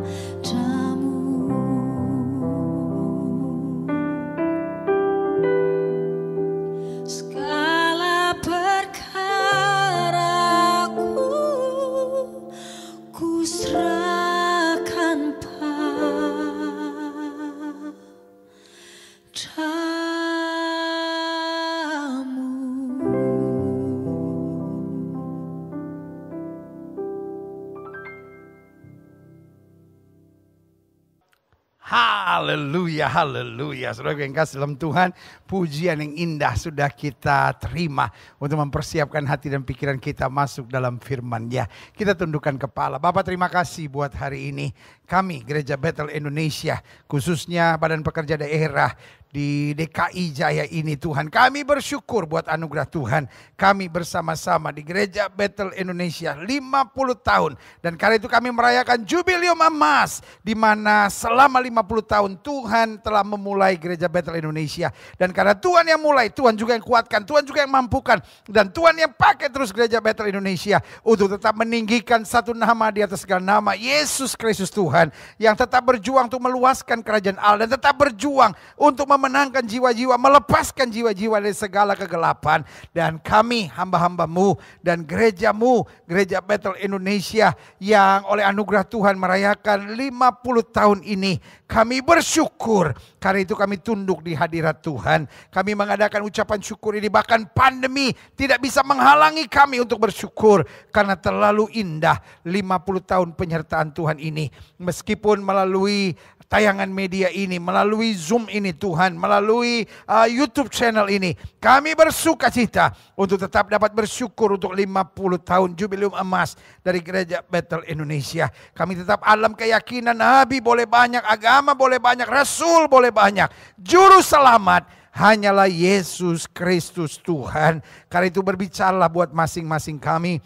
Segala perkaraku ku serahkan Haleluya, haleluya. Saudara yang kasih dalam Tuhan, pujian yang indah sudah kita terima untuk mempersiapkan hati dan pikiran kita masuk dalam firman-Nya. Kita tundukkan kepala. Bapak, terima kasih buat hari ini. Kami Gereja Bethel Indonesia, khususnya Badan Pekerja Daerah di DKI Jaya ini, Tuhan, kami bersyukur buat anugerah Tuhan. Kami bersama-sama di Gereja Bethel Indonesia 50 tahun. Dan karena itu kami merayakan Jubileum Emas, di mana selama 50 tahun Tuhan telah memulai Gereja Bethel Indonesia. Dan karena Tuhan yang mulai, Tuhan juga yang kuatkan, Tuhan juga yang mampukan. Dan Tuhan yang pakai terus Gereja Bethel Indonesia untuk tetap meninggikan satu nama di atas segala nama, Yesus Kristus Tuhan. Yang tetap berjuang untuk meluaskan kerajaan Allah, dan tetap berjuang untuk memenangkan jiwa-jiwa, melepaskan jiwa-jiwa dari segala kegelapan. Dan kami hamba-hambamu dan gerejamu, Gereja Bethel Indonesia, yang oleh anugerah Tuhan merayakan 50 tahun ini, kami bersyukur. Karena itu kami tunduk di hadirat Tuhan. Kami mengadakan ucapan syukur ini, bahkan pandemi tidak bisa menghalangi kami untuk bersyukur. Karena terlalu indah 50 tahun penyertaan Tuhan ini. Meskipun melalui tayangan media ini, melalui Zoom ini Tuhan, melalui YouTube channel ini, kami bersuka cita untuk tetap dapat bersyukur untuk 50 tahun Jubileum Emas dari Gereja Bethel Indonesia. Kami tetap dalam keyakinan nabi boleh banyak, agama boleh banyak, rasul boleh banyak, juru selamat hanyalah Yesus Kristus Tuhan. Karena itu berbicaralah buat masing-masing kami.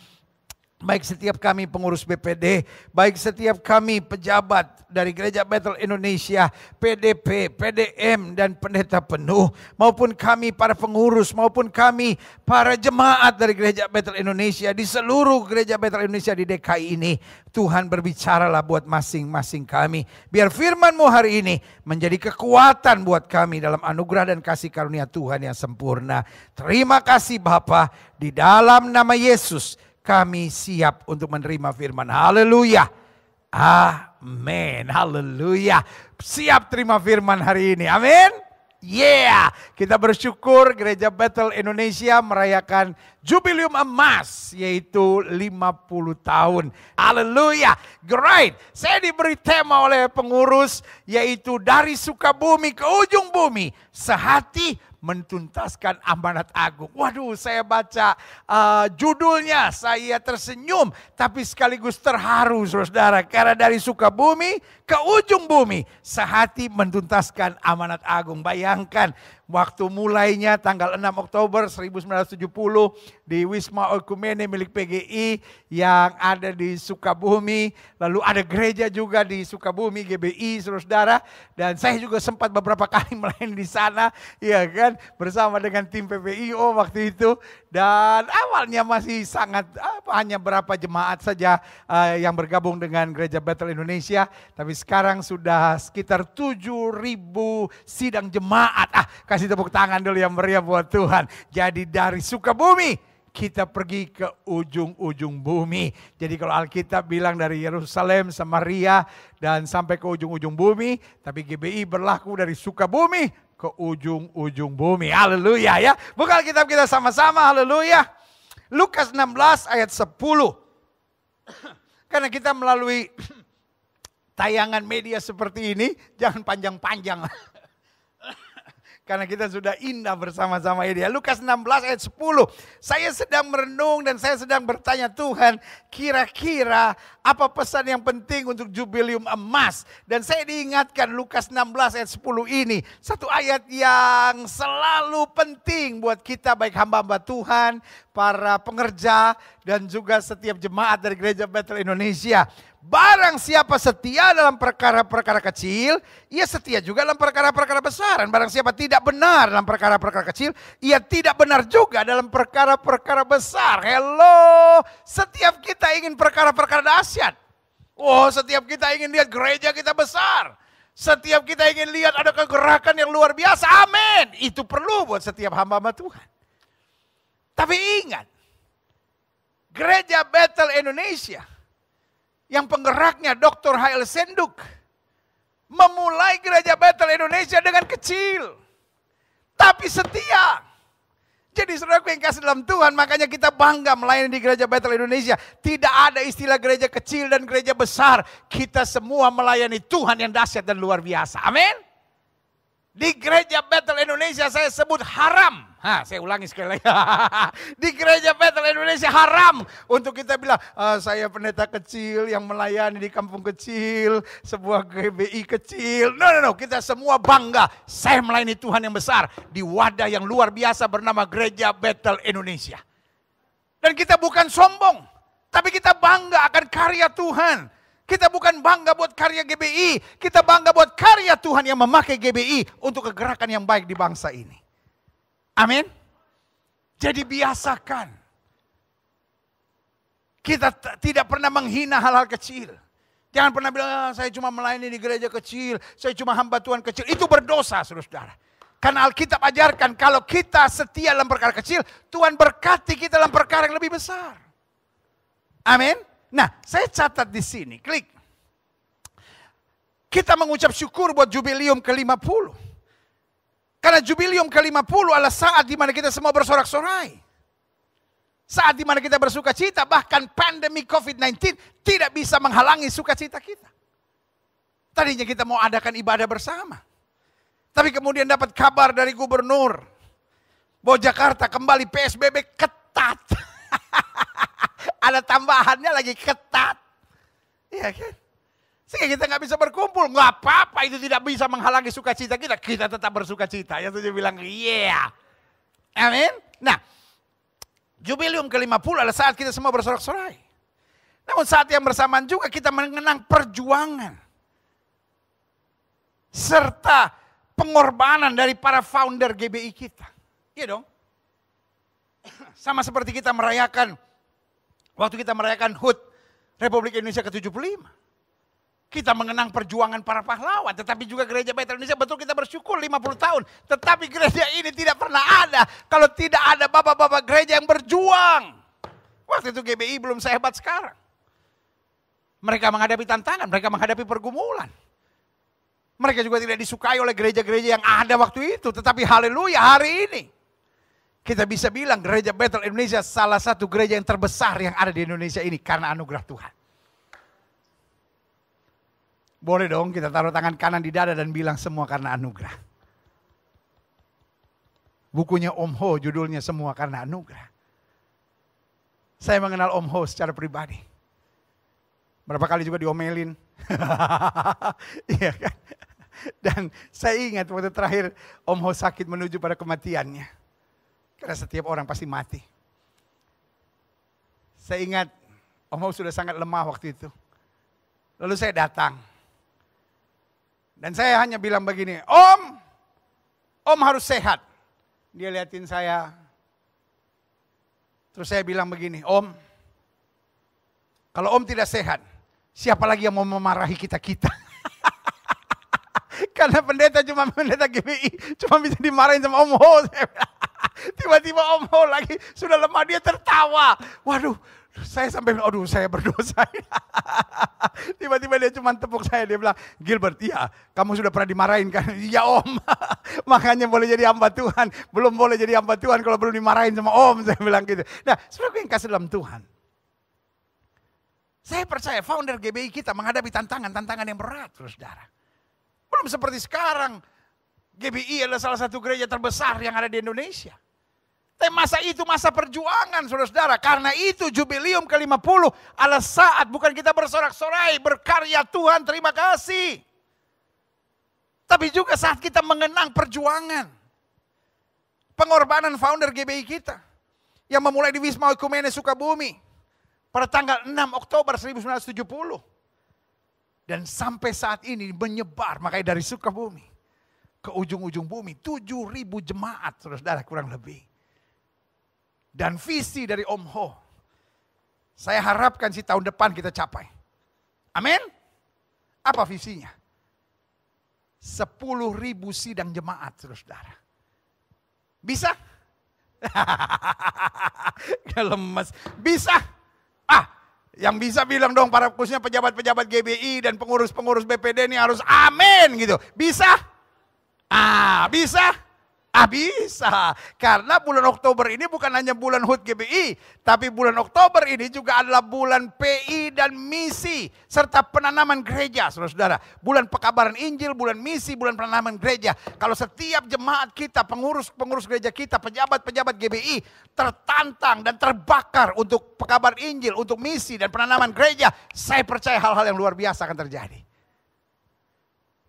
Baik setiap kami pengurus BPD, baik setiap kami pejabat dari Gereja Bethel Indonesia, PDP, PDM, dan pendeta penuh, maupun kami para pengurus, maupun kami para jemaat dari Gereja Bethel Indonesia di seluruh Gereja Bethel Indonesia di DKI ini. Tuhan berbicaralah buat masing-masing kami. Biar firman-Mu hari ini menjadi kekuatan buat kami dalam anugerah dan kasih karunia Tuhan yang sempurna. Terima kasih Bapa, di dalam nama Yesus kami siap untuk menerima firman. Haleluya. Amin. Haleluya. Siap terima firman hari ini. Amin. Yeah. Kita bersyukur Gereja Bethel Indonesia merayakan Jubileum Emas, yaitu 50 tahun. Haleluya. Great. Saya diberi tema oleh pengurus, yaitu dari Sukabumi ke ujung bumi, sehati mentuntaskan amanat agung. Waduh, saya baca judulnya, saya tersenyum, tapi sekaligus terharu saudara. Karena dari Sukabumi ke ujung bumi, sehati mentuntaskan amanat agung. Bayangkan, waktu mulainya tanggal 6 Oktober 1970 di Wisma Oikumene milik PGI yang ada di Sukabumi. Lalu ada gereja juga di Sukabumi, GBI saudara. Dan saya juga sempat beberapa kali melayani di sana, ya kan, bersama dengan tim PPIO waktu itu. Dan awalnya masih sangat, hanya berapa jemaat saja yang bergabung dengan Gereja Bethel Indonesia. Tapi sekarang sudah sekitar 7.000 sidang jemaat. Kasih tepuk tangan dulu yang meriah buat Tuhan. Jadi dari Sukabumi kita pergi ke ujung-ujung bumi. Jadi kalau Alkitab bilang dari Yerusalem, Samaria, dan sampai ke ujung-ujung bumi. Tapi GBI berlaku dari Sukabumi ke ujung-ujung bumi. Haleluya ya. Buka Alkitab kita sama-sama. Haleluya. Lukas 16 ayat 10. Karena kita melalui tayangan media seperti ini, jangan panjang-panjang. Karena kita sudah indah bersama-sama ini. Lukas 16 ayat 10. Saya sedang merenung dan saya sedang bertanya, Tuhan, kira-kira apa pesan yang penting untuk Jubileum Emas? Dan saya diingatkan Lukas 16 ayat 10 ini. Satu ayat yang selalu penting buat kita, baik hamba-hamba Tuhan, para pengerja, dan juga setiap jemaat dari Gereja Bethel Indonesia. barang siapa setia dalam perkara-perkara kecil, ia setia juga dalam perkara-perkara besar. Dan barang siapa tidak benar dalam perkara-perkara kecil, ia tidak benar juga dalam perkara-perkara besar. Hello, setiap kita ingin perkara-perkara dahsyat. Oh, setiap kita ingin lihat gereja kita besar. Setiap kita ingin lihat ada kegerakan yang luar biasa. Amin. Itu perlu buat setiap hamba-hamba Tuhan. Tapi ingat, Gereja Bethel Indonesia yang penggeraknya Dr. H.L. Senduk memulai Gereja Bethel Indonesia dengan kecil, tapi setia. Jadi saudaraku yang kasih dalam Tuhan, makanya kita bangga melayani di Gereja Bethel Indonesia. Tidak ada istilah gereja kecil dan gereja besar. Kita semua melayani Tuhan yang dahsyat dan luar biasa. Amin. Di Gereja Bethel Indonesia saya sebut haram. Saya ulangi sekali lagi. Di Gereja Bethel Indonesia haram untuk kita bilang, saya pendeta kecil yang melayani di kampung kecil, sebuah GBI kecil. No. Kita semua bangga. Saya melayani Tuhan yang besar di wadah yang luar biasa bernama Gereja Bethel Indonesia. Dan kita bukan sombong, tapi kita bangga akan karya Tuhan. Kita bukan bangga buat karya GBI, kita bangga buat karya Tuhan yang memakai GBI untuk kegerakan yang baik di bangsa ini. Amin. Jadi biasakan. Kita tidak pernah menghina hal-hal kecil. Jangan pernah bilang, saya cuma melayani di gereja kecil, saya cuma hamba Tuhan kecil. Itu berdosa, saudara-saudara. Karena Alkitab ajarkan kalau kita setia dalam perkara kecil, Tuhan berkati kita dalam perkara yang lebih besar. Amin. Nah, saya catat di sini, klik. Kita mengucap syukur buat jubileum ke-50. Karena jubileum ke-50 adalah saat di mana kita semua bersorak-sorai. Saat di mana kita bersuka cita, bahkan pandemi COVID-19 tidak bisa menghalangi sukacita kita. Tadinya kita mau adakan ibadah bersama. Tapi kemudian dapat kabar dari gubernur bahwa Jakarta kembali PSBB ketat. Ada tambahannya lagi ketat. Iya kan? Sehingga kita nggak bisa berkumpul. Nggak apa-apa, itu tidak bisa menghalangi sukacita kita. Kita tetap bersukacita. Ya tuh dia bilang, yeah. Amin. Nah, jubileum ke-50 adalah saat kita semua bersorak-sorai. Namun saat yang bersamaan juga kita mengenang perjuangan. Serta pengorbanan dari para founder GBI kita. Iya dong. Sama seperti kita merayakan, waktu kita merayakan HUT Republik Indonesia ke-75. Kita mengenang perjuangan para pahlawan. Tetapi juga Gereja Bethel Indonesia, betul kita bersyukur 50 tahun. Tetapi gereja ini tidak pernah ada kalau tidak ada bapak-bapak gereja yang berjuang. Waktu itu GBI belum sehebat sekarang. Mereka menghadapi tantangan, mereka menghadapi pergumulan. Mereka juga tidak disukai oleh gereja-gereja yang ada waktu itu. Tetapi haleluya, hari ini kita bisa bilang Gereja Bethel Indonesia salah satu gereja yang terbesar yang ada di Indonesia ini karena anugerah Tuhan. Boleh dong kita taruh tangan kanan di dada dan bilang semua karena anugerah. Bukunya Om Ho judulnya Semua Karena Anugerah. Saya mengenal Om Ho secara pribadi. Berapa kali juga diomelin. Iya kan? Dan saya ingat waktu terakhir Om Ho sakit menuju pada kematiannya. Karena setiap orang pasti mati. Saya ingat Om Ho sudah sangat lemah waktu itu. Lalu saya datang. Dan saya hanya bilang begini, Om harus sehat. Dia liatin saya. Terus saya bilang begini, Om, kalau Om tidak sehat, siapa lagi yang mau memarahi kita-kita? Karena pendeta GBI, cuma bisa dimarahin sama Om Ho. Tiba-tiba Om Ho lagi sudah lemah, dia tertawa. Waduh, saya sampai bilang, aduh saya berdosa. Tiba-tiba dia cuma tepuk saya, dia bilang, Gilbert, iya kamu sudah pernah dimarahin kan? Iya Om, makanya boleh jadi hamba Tuhan. Belum boleh jadi hamba Tuhan kalau belum dimarahin sama Om, saya bilang gitu. Nah, saudara yang kasih dalam Tuhan. Saya percaya founder GBI kita menghadapi tantangan yang berat, saudara. Belum seperti sekarang, GBI adalah salah satu gereja terbesar yang ada di Indonesia. Tapi masa itu masa perjuangan, saudara-saudara. Karena itu jubileum ke-50 adalah saat bukan kita bersorak-sorai, berkarya Tuhan, terima kasih. Tapi juga saat kita mengenang perjuangan. Pengorbanan founder GBI kita. Yang memulai di Wisma Oikumene Sukabumi. Pada tanggal 6 Oktober 1970. Dan sampai saat ini menyebar, makanya dari Sukabumi ke ujung-ujung bumi, 7.000 jemaat, saudara-saudara, kurang lebih. Dan visi dari Om Ho, saya harapkan sih tahun depan kita capai. Amin. Apa visinya? 10.000 sidang jemaat, saudara-saudara. Bisa? Lemes. Bisa? Yang bisa bilang dong para khususnya pejabat-pejabat GBI dan pengurus-pengurus BPD ini harus amin gitu. Bisa? Bisa? Bisa. Karena bulan Oktober ini bukan hanya bulan HUT GBI, tapi bulan Oktober ini juga adalah bulan PI dan misi serta penanaman gereja, saudara-saudara. Bulan pekabaran Injil, bulan misi, bulan penanaman gereja. Kalau setiap jemaat kita, pengurus gereja kita, pejabat-pejabat GBI tertantang dan terbakar untuk pekabaran Injil, untuk misi dan penanaman gereja, saya percaya hal-hal yang luar biasa akan terjadi.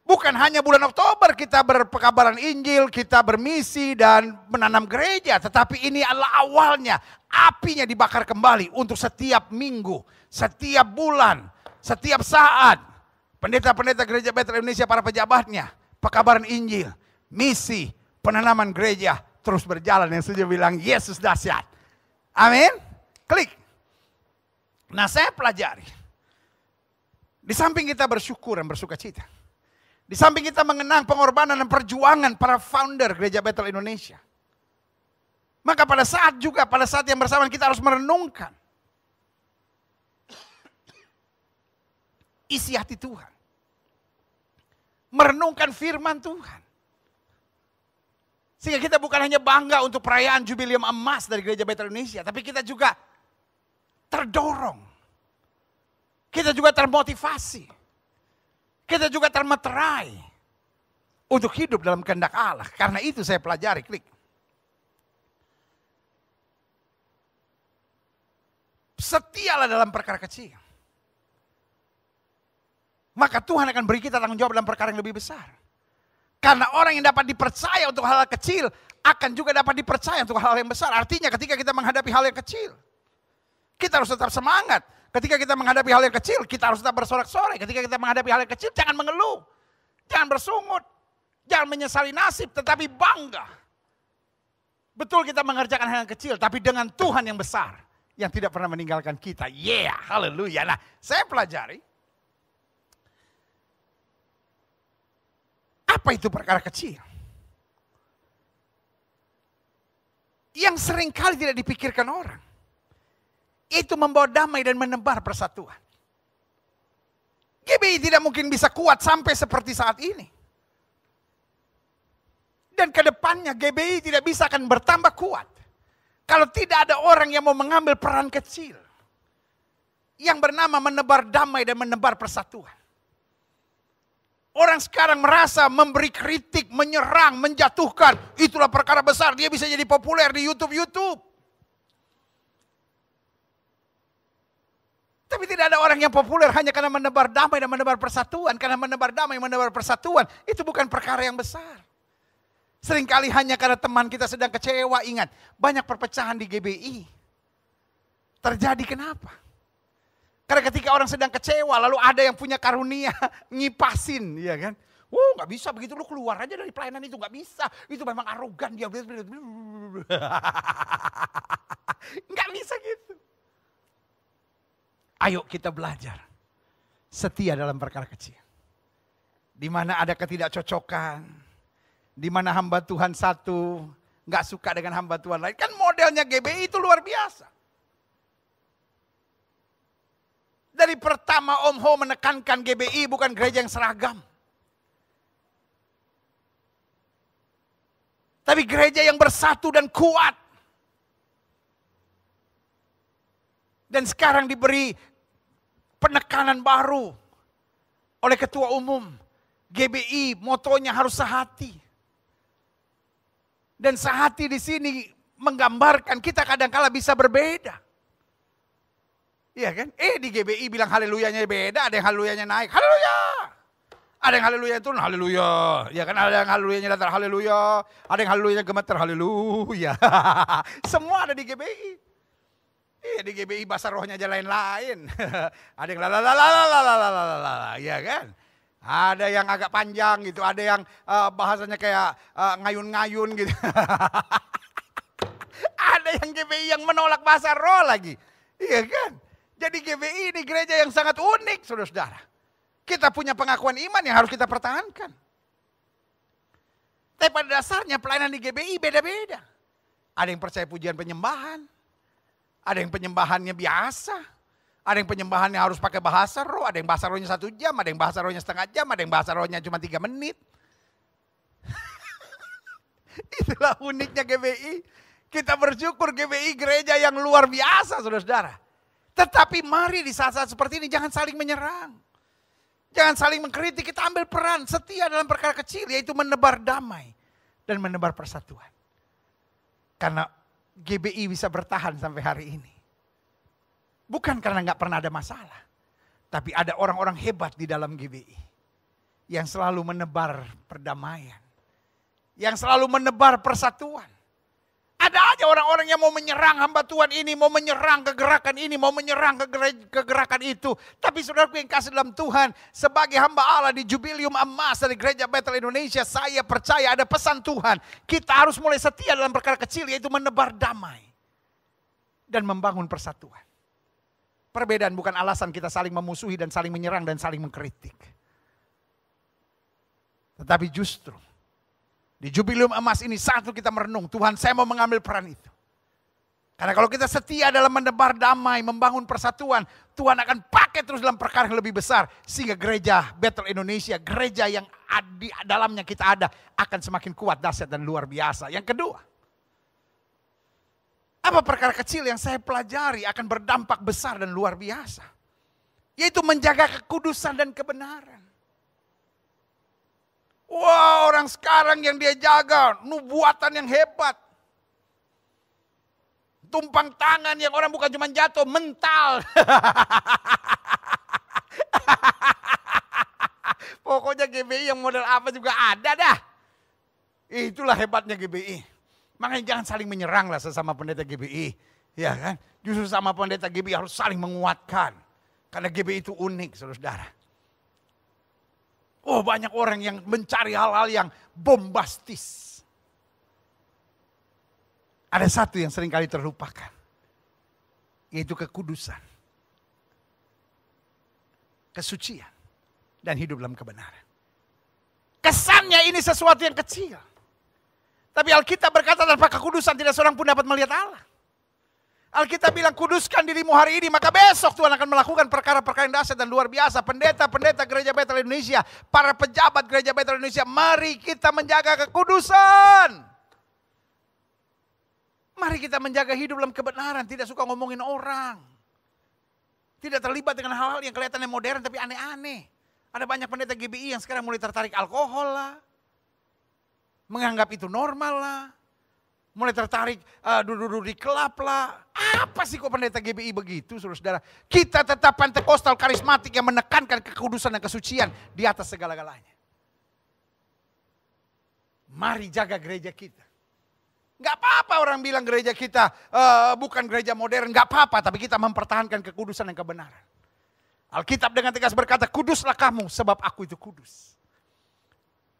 Bukan hanya bulan Oktober kita berpekabaran Injil, kita bermisi dan menanam gereja. Tetapi ini adalah awalnya, apinya dibakar kembali untuk setiap minggu, setiap bulan, setiap saat. Pendeta-pendeta gereja Betel Indonesia, para pejabatnya, pekabaran Injil, misi, penanaman gereja terus berjalan. Yang setuju bilang Yesus dahsyat. Amin. Klik. Nah, saya pelajari. Di samping kita bersyukur dan bersuka cita, di samping kita mengenang pengorbanan dan perjuangan para founder Gereja Betel Indonesia, maka pada saat yang bersamaan kita harus merenungkan isi hati Tuhan. Merenungkan firman Tuhan. Sehingga kita bukan hanya bangga untuk perayaan jubileum emas dari Gereja Betel Indonesia, tapi kita juga terdorong. Kita juga termotivasi. Kita juga termeterai untuk hidup dalam kehendak Allah. Karena itu saya pelajari, klik. Setialah dalam perkara kecil, maka Tuhan akan beri kita tanggung jawab dalam perkara yang lebih besar. Karena orang yang dapat dipercaya untuk hal-hal kecil akan juga dapat dipercaya untuk hal-hal yang besar. Artinya ketika kita menghadapi hal yang kecil, kita harus tetap semangat. Ketika kita menghadapi hal yang kecil, kita harus tetap bersorak-sorai. Ketika kita menghadapi hal yang kecil, jangan mengeluh. Jangan bersungut. Jangan menyesali nasib, tetapi bangga. Betul kita mengerjakan hal yang kecil, tapi dengan Tuhan yang besar. Yang tidak pernah meninggalkan kita. Yeah, haleluya. Nah, saya pelajari. Apa itu perkara kecil? Yang seringkali tidak dipikirkan orang. Itu membawa damai dan menebar persatuan. GBI tidak mungkin bisa kuat sampai seperti saat ini. Dan ke depannya GBI tidak bisa akan bertambah kuat. Kalau tidak ada orang yang mau mengambil peran kecil. Yang bernama menebar damai dan menebar persatuan. Orang sekarang merasa memberi kritik, menyerang, menjatuhkan. Itulah perkara besar, dia bisa jadi populer di YouTube. Tapi tidak ada orang yang populer hanya karena menebar damai dan menebar persatuan. Karena menebar damai, menebar persatuan, itu bukan perkara yang besar. Seringkali hanya karena teman kita sedang kecewa. Ingat, banyak perpecahan di GBI. Terjadi kenapa? Karena ketika orang sedang kecewa, lalu ada yang punya karunia ngipasin, ya kan? Nggak bisa begitu, lu keluar aja dari pelayanan itu, nggak bisa. Itu memang arogan dia. Nggak bisa gitu. Ayo kita belajar setia dalam perkara kecil. Di mana ada ketidakcocokan, di mana hamba Tuhan satu nggak suka dengan hamba Tuhan lain. Kan modelnya GBI itu luar biasa. Dari pertama Om Ho menekankan GBI bukan gereja yang seragam. Tapi gereja yang bersatu dan kuat. Dan sekarang diberi penekanan baru oleh ketua umum. GBI motonya harus sehati. Dan sehati di sini menggambarkan kita kadang-kala bisa berbeda. Iya kan? Di GBI bilang haleluyanya beda, ada yang haleluyanya naik. Haleluya! Ada yang haleluya turun, haleluya. Ya kan, ada yang haleluyanya datar, haleluya. Ada yang haleluyanya gemeter, haleluya. Semua ada di GBI. Iya, di GBI bahasa rohnya aja lain-lain. Ada yang lalalalalalalalalala, ya kan? Ada yang agak panjang gitu, ada yang bahasanya kayak ngayun-ngayun gitu. Ada yang GBI yang menolak bahasa roh lagi. Iya kan? Jadi GBI ini gereja yang sangat unik, saudara-saudara. Kita punya pengakuan iman yang harus kita pertahankan. Tapi pada dasarnya pelayanan di GBI beda-beda. Ada yang percaya pujian penyembahan. Ada yang penyembahannya biasa. Ada yang penyembahannya harus pakai bahasa roh. Ada yang bahasa rohnya 1 jam. Ada yang bahasa rohnya setengah jam. Ada yang bahasa rohnya cuma 3 menit. Itulah uniknya GBI. Kita bersyukur GBI gereja yang luar biasa, saudara-saudara. Tetapi mari di saat-saat seperti ini jangan saling menyerang. Jangan saling mengkritik, kita ambil peran setia dalam perkara kecil, yaitu menebar damai dan menebar persatuan. Karena GBI bisa bertahan sampai hari ini. Bukan karena nggak pernah ada masalah. Tapi ada orang-orang hebat di dalam GBI. Yang selalu menebar perdamaian. Yang selalu menebar persatuan. Ada aja orang-orang yang mau menyerang hamba Tuhan ini, mau menyerang kegerakan ini, mau menyerang kegerakan itu. Tapi saudaraku yang kasih dalam Tuhan, sebagai hamba Allah di Jubileum Emas dari Gereja Bethel Indonesia, saya percaya ada pesan Tuhan. Kita harus mulai setia dalam perkara kecil, yaitu menebar damai dan membangun persatuan. Perbedaan bukan alasan kita saling memusuhi dan saling menyerang dan saling mengkritik. Tetapi justru di Jubileum Emas ini satu kita merenung, Tuhan saya mau mengambil peran itu. Karena kalau kita setia dalam menebar damai, membangun persatuan, Tuhan akan pakai terus dalam perkara yang lebih besar. Sehingga gereja Bethel Indonesia, gereja yang di dalamnya kita ada, akan semakin kuat, dahsyat dan luar biasa. Yang kedua, apa perkara kecil yang saya pelajari akan berdampak besar dan luar biasa? Yaitu menjaga kekudusan dan kebenaran. Wah, orang sekarang yang dia jaga, nubuatan yang hebat. Tumpang tangan yang orang bukan cuma jatuh, mental. Pokoknya GBI yang model apa juga ada dah. Itulah hebatnya GBI. Makanya jangan saling menyerang lah sesama pendeta GBI. Ya kan? Justru sama pendeta GBI harus saling menguatkan. Karena GBI itu unik, saudara-saudara. Oh, banyak orang yang mencari hal-hal yang bombastis. Ada satu yang seringkali terlupakan. Yaitu kekudusan. Kesucian. Dan hidup dalam kebenaran. Kesannya ini sesuatu yang kecil. Tapi Alkitab berkata tanpa kekudusan tidak seorang pun dapat melihat Allah. Alkitab bilang kuduskan dirimu hari ini, maka besok Tuhan akan melakukan perkara-perkara yang dahsyat dan luar biasa. Pendeta-pendeta Gereja Bethel Indonesia, para pejabat Gereja Bethel Indonesia, mari kita menjaga kekudusan. Mari kita menjaga hidup dalam kebenaran, tidak suka ngomongin orang. Tidak terlibat dengan hal-hal yang kelihatannya modern tapi aneh-aneh. Ada banyak pendeta GBI yang sekarang mulai tertarik alkohol lah. Menganggap itu normal lah. Mulai tertarik duduk-duduk di klub lah. Apa sih kok pendeta GBI begitu, saudara-saudara? Kita tetap Pentekostal karismatik yang menekankan kekudusan dan kesucian di atas segala-galanya. Mari jaga gereja kita. Gak apa-apa orang bilang gereja kita bukan gereja modern, gak apa-apa. Tapi kita mempertahankan kekudusan dan kebenaran. Alkitab dengan tegas berkata, kuduslah kamu sebab aku itu kudus.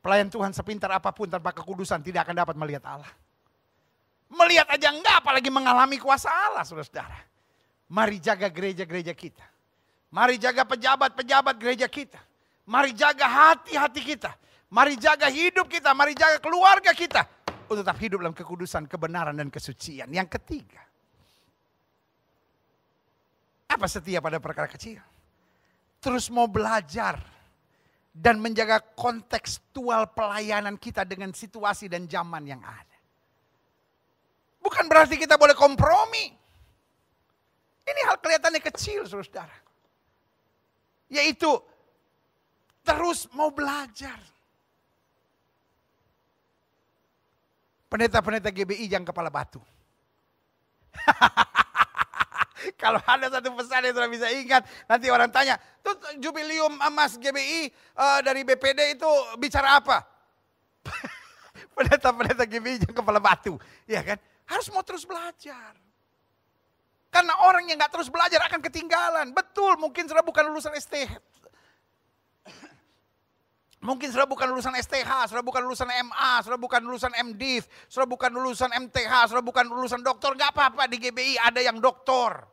Pelayan Tuhan sepintar apapun tanpa kekudusan tidak akan dapat melihat Allah. Melihat aja enggak, apalagi mengalami kuasa Allah, saudara-saudara. Mari jaga gereja-gereja kita. Mari jaga pejabat-pejabat gereja kita. Mari jaga hati-hati kita. Mari jaga hidup kita. Mari jaga keluarga kita. Untuk tetap hidup dalam kekudusan, kebenaran, dan kesucian. Yang ketiga. Apa setia pada perkara kecil? Terus mau belajar. Dan menjaga kontekstual pelayanan kita dengan situasi dan zaman yang ada. Bukan berarti kita boleh kompromi. Ini hal kelihatannya kecil, saudara. Yaitu terus mau belajar. Pendeta-pendeta GBI jangan kepala batu. Kalau ada satu pesan yang sudah bisa ingat, nanti orang tanya, tuh Jubileum Emas GBI dari BPD itu bicara apa? Pendeta-pendeta GBI jangan kepala batu, ya kan? Harus mau terus belajar. Karena orang yang gak terus belajar akan ketinggalan. Betul, mungkin sudah bukan lulusan STH. Mungkin sudah bukan lulusan STH, sudah bukan lulusan MA, sudah bukan lulusan MDiv, sudah bukan lulusan MTH, sudah bukan lulusan doktor. Gak apa-apa, di GBI ada yang doktor.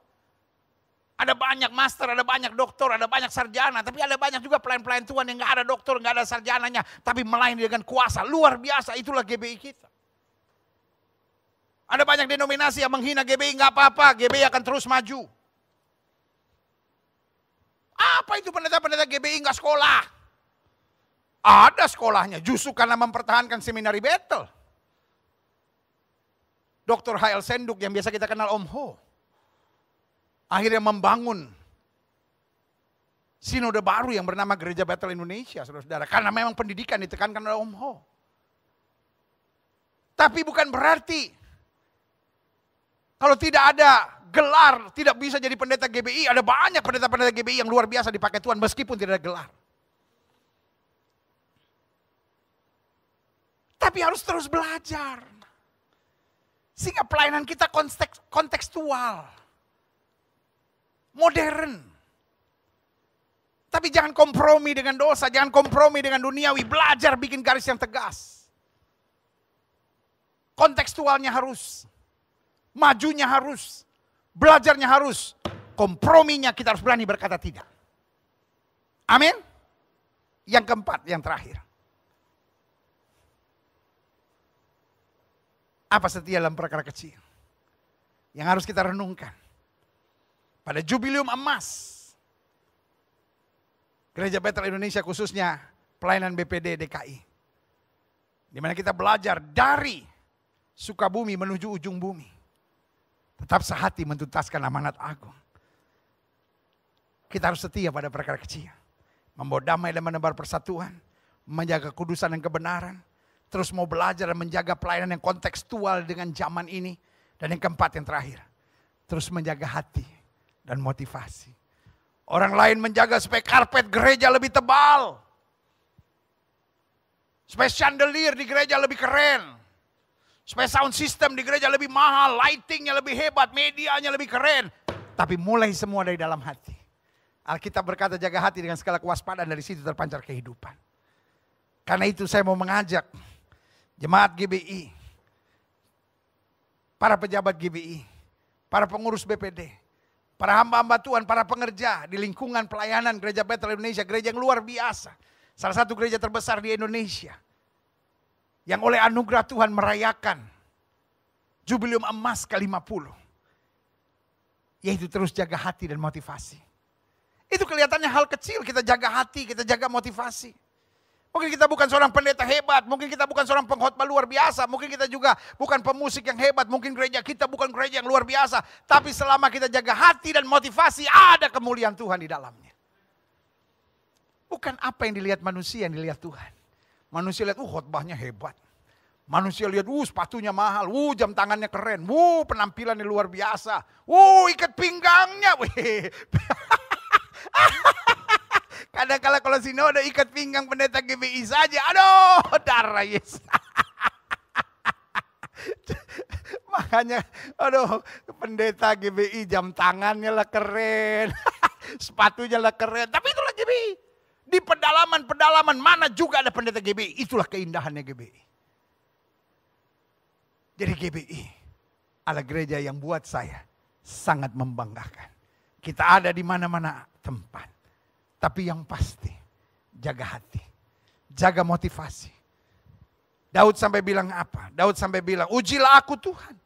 Ada banyak master, ada banyak doktor, ada banyak sarjana. Tapi ada banyak juga pelayan-pelayan Tuhan yang gak ada doktor, gak ada sarjananya. Tapi melayani dengan kuasa, luar biasa. Itulah GBI kita. Ada banyak denominasi yang menghina GBI, gak apa-apa. GBI akan terus maju. Apa itu pendeta-pendeta GBI gak sekolah? Ada sekolahnya, justru karena mempertahankan seminari Bethel. Dr. H.L. Senduk yang biasa kita kenal Om Ho. Akhirnya membangun sinode baru yang bernama Gereja Bethel Indonesia, saudara-saudara. Karena memang pendidikan ditekankan oleh Om Ho. Tapi bukan berarti kalau tidak ada gelar, tidak bisa jadi pendeta GBI. Ada banyak pendeta-pendeta GBI yang luar biasa dipakai Tuhan meskipun tidak ada gelar. Tapi harus terus belajar. Sehingga pelayanan kita kontekstual. Modern. Tapi jangan kompromi dengan dosa, jangan kompromi dengan duniawi. Belajar bikin garis yang tegas. Kontekstualnya harus. Majunya harus. Belajarnya harus. Komprominya kita harus berani berkata tidak. Amin. Yang keempat, yang terakhir. Apa setia dalam perkara kecil? Yang harus kita renungkan. Pada jubilium emas. Gereja Bethel Indonesia khususnya pelayanan BPD DKI. Di mana kita belajar dari Sukabumi menuju ujung bumi. Tetap sehati mentuntaskan amanat agung. Kita harus setia pada perkara kecil. Membawa damai dan menebar persatuan. Menjaga kudusan dan kebenaran. Terus mau belajar dan menjaga pelayanan yang kontekstual dengan zaman ini. Dan yang keempat, yang terakhir. Terus menjaga hati dan motivasi. Orang lain menjaga supaya karpet gereja lebih tebal. Supaya chandelier di gereja lebih keren. Supaya sound system di gereja lebih mahal. Lightingnya lebih hebat, medianya lebih keren. Tapi mulai semua dari dalam hati. Alkitab berkata jaga hati dengan segala kewaspadaan, dari situ terpancar kehidupan. Karena itu saya mau mengajak jemaat GBI, para pejabat GBI, para pengurus BPD, para hamba-hamba Tuhan, para pengerja di lingkungan pelayanan Gereja Bethel Indonesia, gereja yang luar biasa. Salah satu gereja terbesar di Indonesia. Yang oleh anugerah Tuhan merayakan jubilium emas ke-50. Yaitu terus jaga hati dan motivasi. Itu kelihatannya hal kecil, kita jaga hati, kita jaga motivasi. Mungkin kita bukan seorang pendeta hebat, mungkin kita bukan seorang pengkhotbah luar biasa, mungkin kita juga bukan pemusik yang hebat, mungkin gereja kita bukan gereja yang luar biasa. Tapi selama kita jaga hati dan motivasi, ada kemuliaan Tuhan di dalamnya. Bukan apa yang dilihat manusia, yang dilihat Tuhan. Manusia lihat, khotbahnya hebat. Manusia lihat, sepatunya mahal, jam tangannya keren, penampilannya luar biasa, ikat pinggangnya, Kadang-kadang kalau sinode ikat pinggang pendeta GBI saja, aduh darah Yesus. Makanya, pendeta GBI jam tangannya lah keren, sepatunya lah keren. Tapi itulah GBI. Di pedalaman-pedalaman mana juga ada pendeta GBI. Itulah keindahannya GBI. Jadi GBI adalah gereja yang buat saya sangat membanggakan. Kita ada di mana-mana tempat. Tapi yang pasti, jaga hati, jaga motivasi. Daud sampai bilang apa? Daud sampai bilang, ujilah aku Tuhan,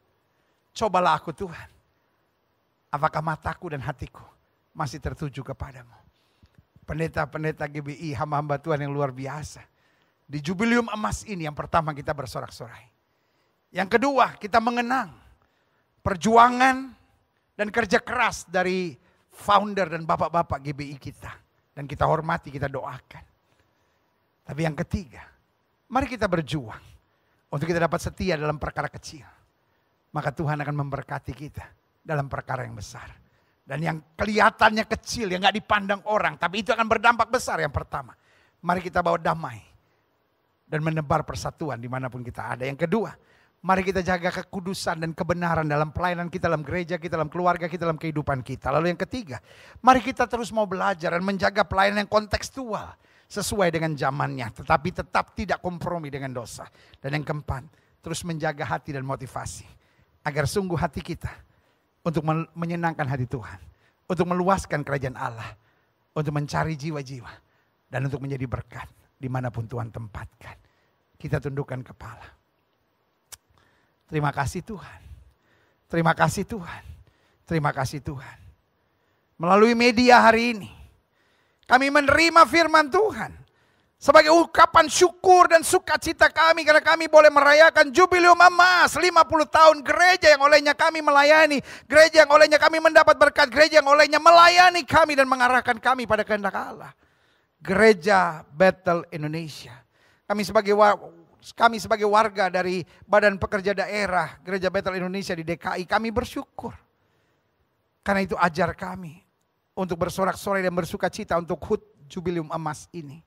cobalah aku Tuhan. Apakah mataku dan hatiku masih tertuju kepadamu? Pendeta-pendeta GBI, hamba-hamba Tuhan yang luar biasa. Di jubilium emas ini yang pertama kita bersorak-sorai. Yang kedua, kita mengenang perjuangan dan kerja keras dari founder dan bapak-bapak GBI kita. Dan kita hormati, kita doakan. Tapi yang ketiga, mari kita berjuang untuk kita dapat setia dalam perkara kecil. Maka Tuhan akan memberkati kita dalam perkara yang besar. Dan yang kelihatannya kecil, yang gak dipandang orang, tapi itu akan berdampak besar. Yang pertama, mari kita bawa damai dan menebar persatuan dimanapun kita ada. Yang kedua, Mari kita jaga kekudusan dan kebenaran dalam pelayanan kita, dalam gereja kita, dalam keluarga kita, dalam kehidupan kita. Lalu yang ketiga, mari kita terus mau belajar dan menjaga pelayanan yang kontekstual sesuai dengan zamannya, tetapi tetap tidak kompromi dengan dosa. Dan yang keempat, terus menjaga hati dan motivasi agar sungguh hati kita untuk menyenangkan hati Tuhan, untuk meluaskan kerajaan Allah, untuk mencari jiwa-jiwa, dan untuk menjadi berkat dimanapun Tuhan tempatkan. Kita tundukkan kepala. Terima kasih Tuhan. Terima kasih Tuhan. Terima kasih Tuhan. Melalui media hari ini, kami menerima firman Tuhan sebagai ungkapan syukur dan sukacita kami karena kami boleh merayakan Jubileum Emas 50 tahun gereja yang olehnya kami melayani, gereja yang olehnya kami mendapat berkat, gereja yang olehnya melayani kami dan mengarahkan kami pada kehendak Allah. Gereja Bethel Indonesia. Kami sebagai warga dari Badan Pekerja Daerah Gereja Bethel Indonesia di DKI, kami bersyukur. Karena itu ajar kami untuk bersorak-sorai dan bersuka cita untuk HUT Jubileum Emas ini.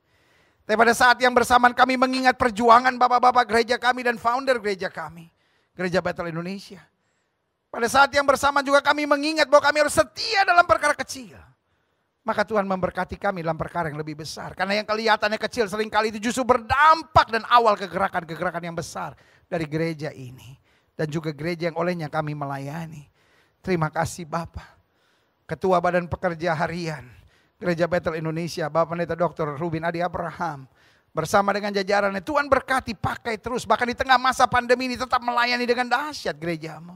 Tapi pada saat yang bersamaan kami mengingat perjuangan bapak-bapak gereja kami dan founder gereja kami, Gereja Bethel Indonesia. Pada saat yang bersamaan juga kami mengingat bahwa kami harus setia dalam perkara kecil. Maka Tuhan memberkati kami dalam perkara yang lebih besar. Karena yang kelihatannya kecil seringkali itu justru berdampak dan awal kegerakan-kegerakan yang besar dari gereja ini. Dan juga gereja yang olehnya kami melayani. Terima kasih Bapak. Ketua Badan Pekerja Harian Gereja Bethel Indonesia, Bapak Pendeta Dr. Rubin Adi Abraham. Bersama dengan jajarannya, Tuhan berkati, pakai terus. Bahkan di tengah masa pandemi ini tetap melayani dengan dahsyat gerejamu.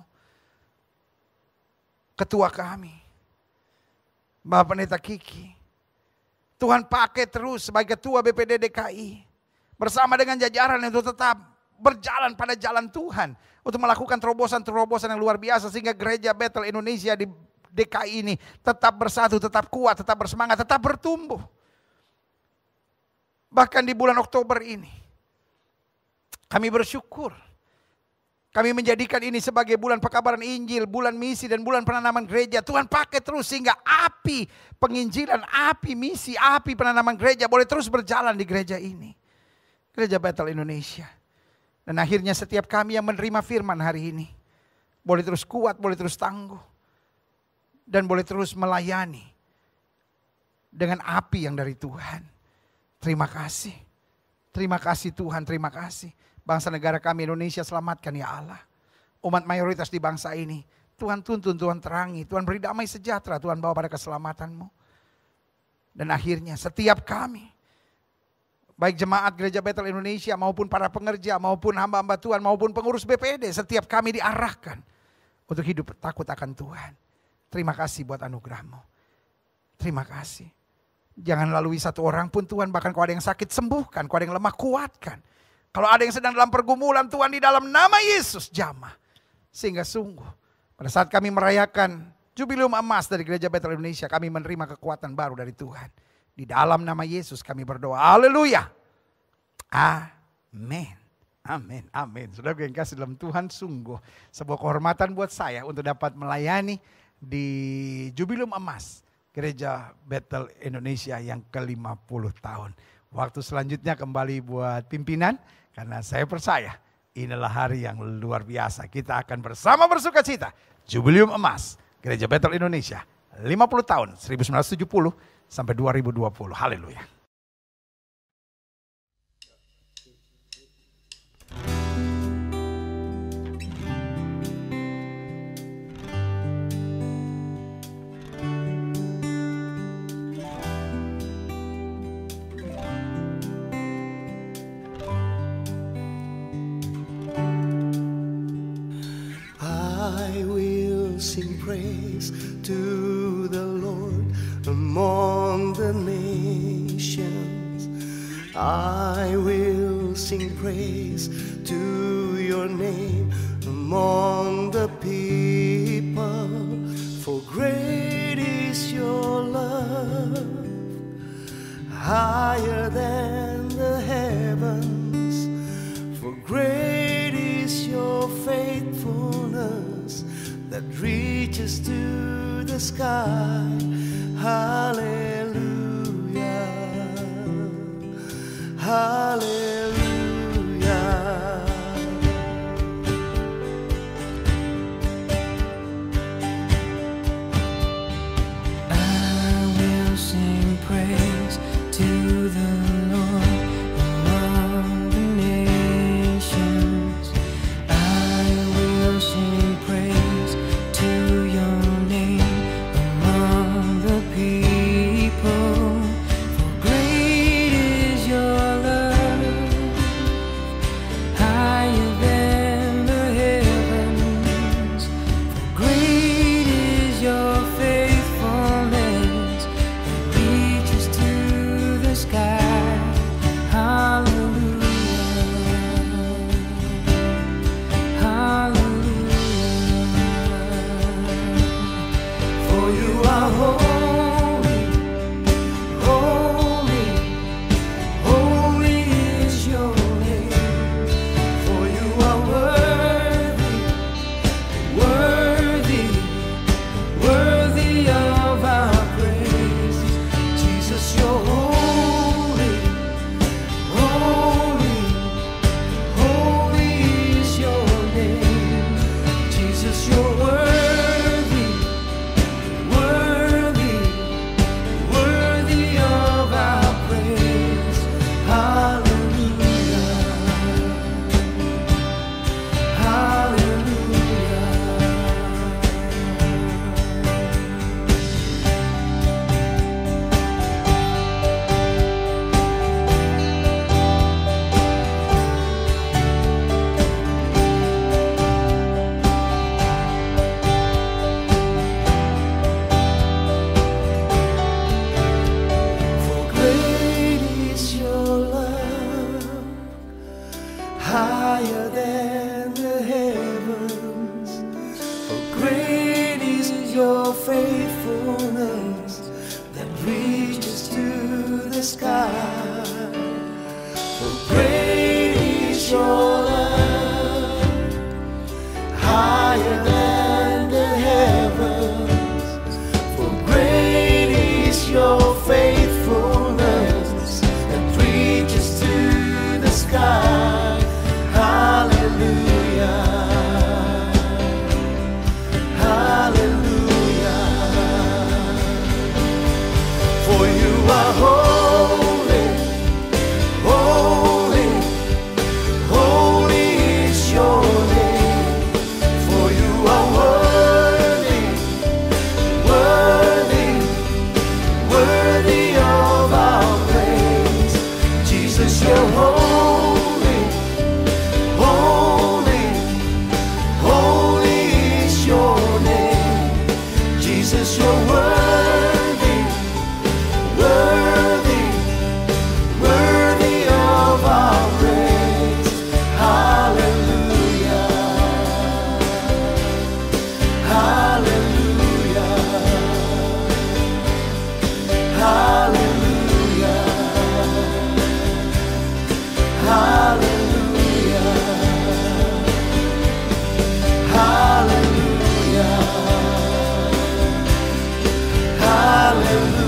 Ketua kami, Bapak Pendeta Kiki, Tuhan pakai terus sebagai Ketua BPD DKI. Bersama dengan jajaran itu tetap berjalan pada jalan Tuhan. Untuk melakukan terobosan-terobosan yang luar biasa. Sehingga Gereja Bethel Indonesia di DKI ini tetap bersatu, tetap kuat, tetap bersemangat, tetap bertumbuh. Bahkan di bulan Oktober ini, kami bersyukur. Kami menjadikan ini sebagai bulan pekabaran Injil, bulan misi dan bulan penanaman gereja. Tuhan pakai terus sehingga api penginjilan, api misi, api penanaman gereja boleh terus berjalan di gereja ini. Gereja Bethel Indonesia. Dan akhirnya setiap kami yang menerima firman hari ini, boleh terus kuat, boleh terus tangguh. Dan boleh terus melayani dengan api yang dari Tuhan. Terima kasih. Terima kasih Tuhan, terima kasih. Bangsa negara kami Indonesia selamatkan ya Allah. Umat mayoritas di bangsa ini, Tuhan tuntun, Tuhan terangi, Tuhan beri damai sejahtera, Tuhan bawa pada keselamatanmu. Dan akhirnya setiap kami, baik jemaat Gereja Bethel Indonesia maupun para pengerja, maupun hamba-hamba Tuhan, maupun pengurus BPD, setiap kami diarahkan untuk hidup takut akan Tuhan. Terima kasih buat anugerah-Mu. Terima kasih. Jangan lalui satu orang pun Tuhan, bahkan kalau ada yang sakit sembuhkan, kalau ada yang lemah kuatkan. Kalau ada yang sedang dalam pergumulan, Tuhan di dalam nama Yesus jamah. Sehingga sungguh pada saat kami merayakan Jubileum Emas dari Gereja Bethel Indonesia, kami menerima kekuatan baru dari Tuhan. Di dalam nama Yesus kami berdoa. Haleluya. Amin. Amin. Amin. Saudara yang kasih dalam Tuhan, sungguh sebuah kehormatan buat saya untuk dapat melayani di Jubileum Emas Gereja Bethel Indonesia yang ke-50 tahun. Waktu selanjutnya kembali buat pimpinan. Karena saya percaya inilah hari yang luar biasa. Kita akan bersama bersuka cita. Jubileum Emas Gereja Bethel Indonesia 50 tahun 1970 sampai 2020. Haleluya. Sing praise to the Lord among the nations. I will sing praise to your name among the people. For great is your love, higher than the heavens. For great is your faithfulness that reaches to the sky. Hallelujah, hallelujah. faithfulness that reaches to the sky. For great is your love, higher than the heavens. For great is your faithfulness that reaches to the sky. Hallelujah. Hallelujah. For you are holy, holy, holy is your name. For you are worthy, worthy, worthy of our praise. Jesus, you're holy, holy, holy is your name. Jesus, you're worthy, worthy, worthy of our praise. Hallelujah. Hallelujah. Hallelujah. Hallelujah. Hallelujah. Hallelujah.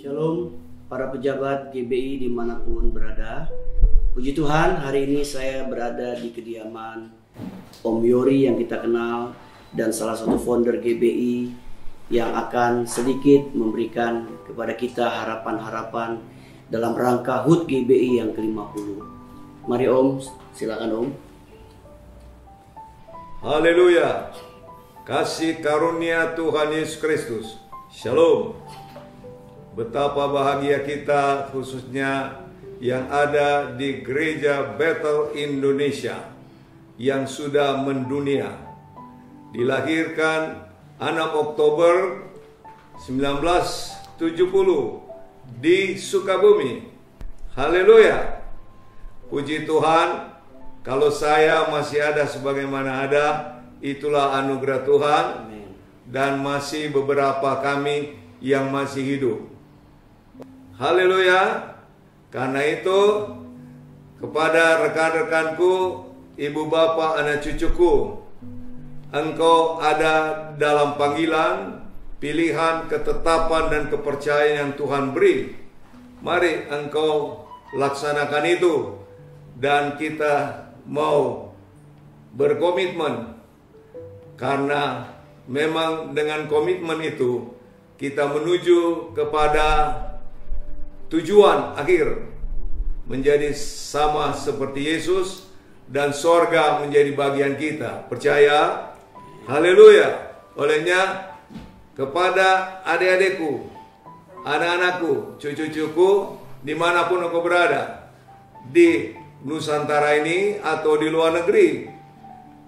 Shalom para pejabat GBI dimanapun berada. Puji Tuhan, hari ini saya berada di kediaman Om Yori yang kita kenal dan salah satu founder GBI yang akan sedikit memberikan kepada kita harapan-harapan dalam rangka HUT GBI yang ke-50. Mari Om, silakan Om. Haleluya. Kasih karunia Tuhan Yesus Kristus. Shalom. Betapa bahagia kita khususnya yang ada di Gereja Bethel Indonesia yang sudah mendunia. Dilahirkan 6 Oktober 1970 di Sukabumi. Haleluya. Puji Tuhan, kalau saya masih ada sebagaimana ada, itulah anugerah Tuhan. Dan masih beberapa kami yang masih hidup. Haleluya. Karena itu, kepada rekan-rekanku, ibu bapak, anak cucuku, engkau ada dalam panggilan, pilihan, ketetapan, dan kepercayaan yang Tuhan beri. Mari engkau laksanakan itu. Dan kita mau berkomitmen. Karena memang dengan komitmen itu, kita menuju kepada tujuan akhir menjadi sama seperti Yesus dan sorga menjadi bagian kita. Percaya? Haleluya. Olehnya kepada adik-adikku, anak-anakku, cucu-cucuku, dimanapun engkau berada, di Nusantara ini atau di luar negeri,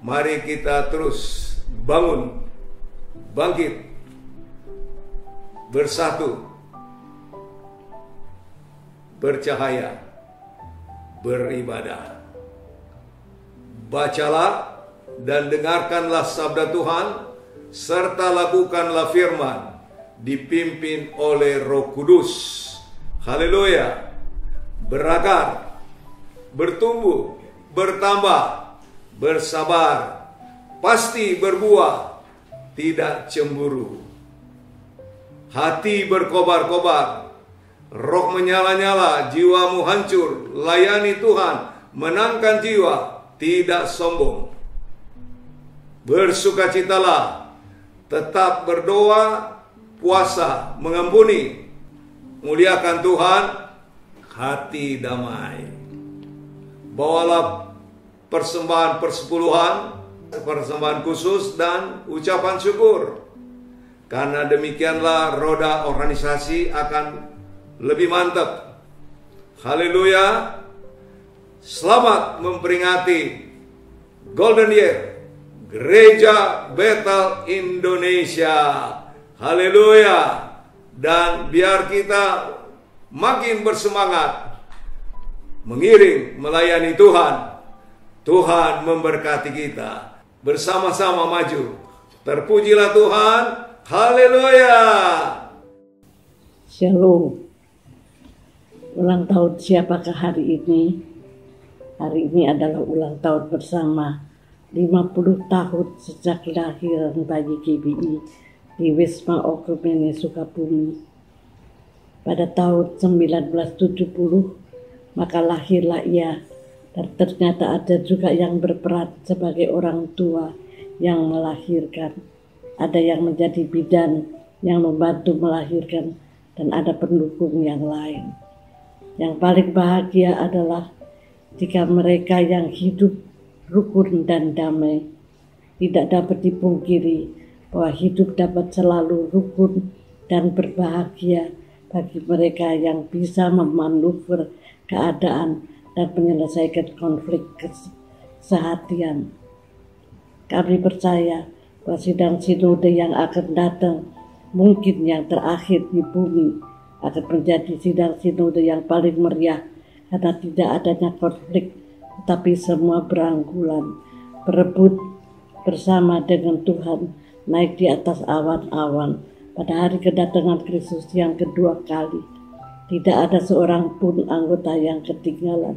mari kita terus bangun, bangkit, bersatu, bercahaya, beribadah. Bacalah dan dengarkanlah sabda Tuhan, serta lakukanlah firman, dipimpin oleh Roh Kudus. Haleluya. Berakar, bertumbuh, bertambah, bersabar, pasti berbuah, tidak cemburu. Hati berkobar-kobar, roh menyala-nyala, jiwamu hancur, layani Tuhan, menangkan jiwa, tidak sombong. Bersukacitalah, tetap berdoa, puasa, mengampuni, muliakan Tuhan, hati damai. Bawalah persembahan persepuluhan, persembahan khusus, dan ucapan syukur. Karena demikianlah roda organisasi akan lebih mantap. Haleluya. Selamat memperingati Golden Year Gereja Bethel Indonesia. Haleluya. Dan biar kita makin bersemangat mengiring melayani Tuhan. Tuhan memberkati kita. Bersama-sama maju. Terpujilah Tuhan. Haleluya. Shalom. Ulang tahun siapakah hari ini? Hari ini adalah ulang tahun bersama 50 tahun sejak kelahiran bayi GBI di Wisma Okrumene Sukabumi. Pada tahun 1970, maka lahirlah ia, dan ternyata ada juga yang berperan sebagai orang tua yang melahirkan. Ada yang menjadi bidan yang membantu melahirkan, dan ada pendukung yang lain. Yang paling bahagia adalah jika mereka yang hidup rukun dan damai. Tidak dapat dipungkiri bahwa hidup dapat selalu rukun dan berbahagia bagi mereka yang bisa memanuver keadaan dan menyelesaikan konflik keseharian. Kami percaya bahwa sidang sinode yang akan datang, mungkin yang terakhir di bumi, akan menjadi sidang sinode yang paling meriah karena tidak adanya konflik, tetapi semua beranggulan, berebut bersama dengan Tuhan naik di atas awan-awan pada hari kedatangan Kristus yang kedua kali. Tidak ada seorang pun anggota yang ketinggalan.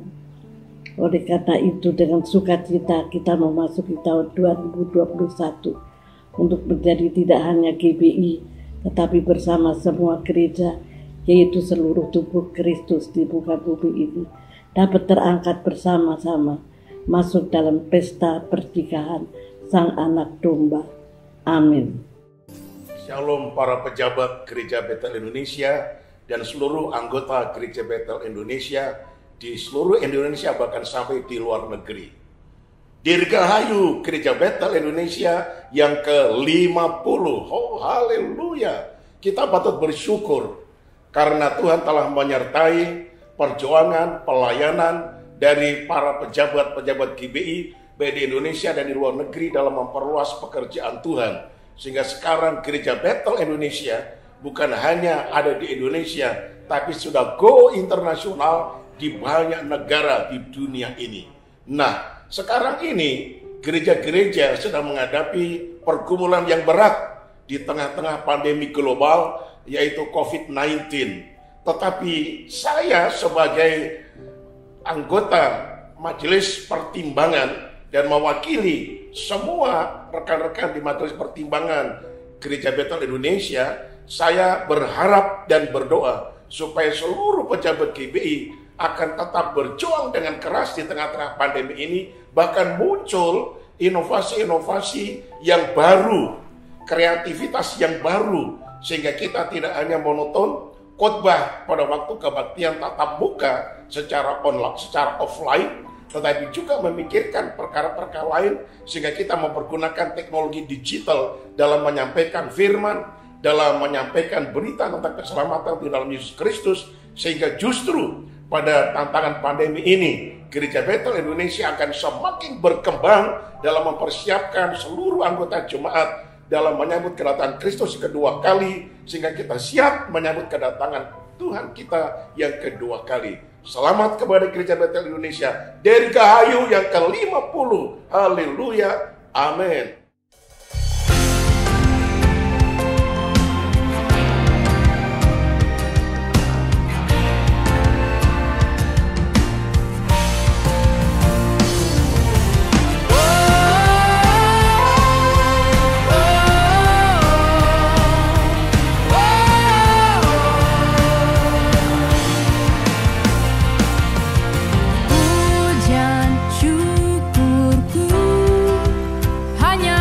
Oleh karena itu, dengan sukacita kita memasuki tahun 2021 untuk menjadi tidak hanya GBI, tetapi bersama semua gereja, yaitu seluruh tubuh Kristus di muka bumi ini, dapat terangkat bersama-sama masuk dalam pesta pernikahan Sang Anak Domba. Amin. Shalom para pejabat Gereja Bethel Indonesia dan seluruh anggota Gereja Bethel Indonesia di seluruh Indonesia, bahkan sampai di luar negeri. Dirgahayu Gereja Bethel Indonesia yang ke-50. Oh, haleluya. Kita patut bersyukur karena Tuhan telah menyertai perjuangan, pelayanan dari para pejabat-pejabat GBI, baik di Indonesia dan di luar negeri dalam memperluas pekerjaan Tuhan. Sehingga sekarang Gereja Bethel Indonesia bukan hanya ada di Indonesia, tapi sudah go internasional di banyak negara di dunia ini. Nah, sekarang ini gereja-gereja sedang menghadapi pergumulan yang berat di tengah-tengah pandemi global, yaitu COVID-19. Tetapi saya sebagai anggota Majelis Pertimbangan dan mewakili semua rekan-rekan di Majelis Pertimbangan Gereja Bethel Indonesia, saya berharap dan berdoa supaya seluruh pejabat GBI akan tetap berjuang dengan keras di tengah-tengah pandemi ini, bahkan muncul inovasi-inovasi yang baru, kreativitas yang baru, sehingga kita tidak hanya monoton khotbah pada waktu kebaktian tatap muka secara online, secara offline, tetapi juga memikirkan perkara-perkara lain sehingga kita mempergunakan teknologi digital dalam menyampaikan firman, dalam menyampaikan berita tentang keselamatan di dalam Yesus Kristus, sehingga justru pada tantangan pandemi ini Gereja Bethel Indonesia akan semakin berkembang dalam mempersiapkan seluruh anggota jemaat dalam menyambut kedatangan Kristus kedua kali, sehingga kita siap menyambut kedatangan Tuhan kita yang kedua kali. Selamat kepada Gereja Bethel Indonesia dari Gahayu yang ke-50. Haleluya. Amin. Pujian syukurku hanya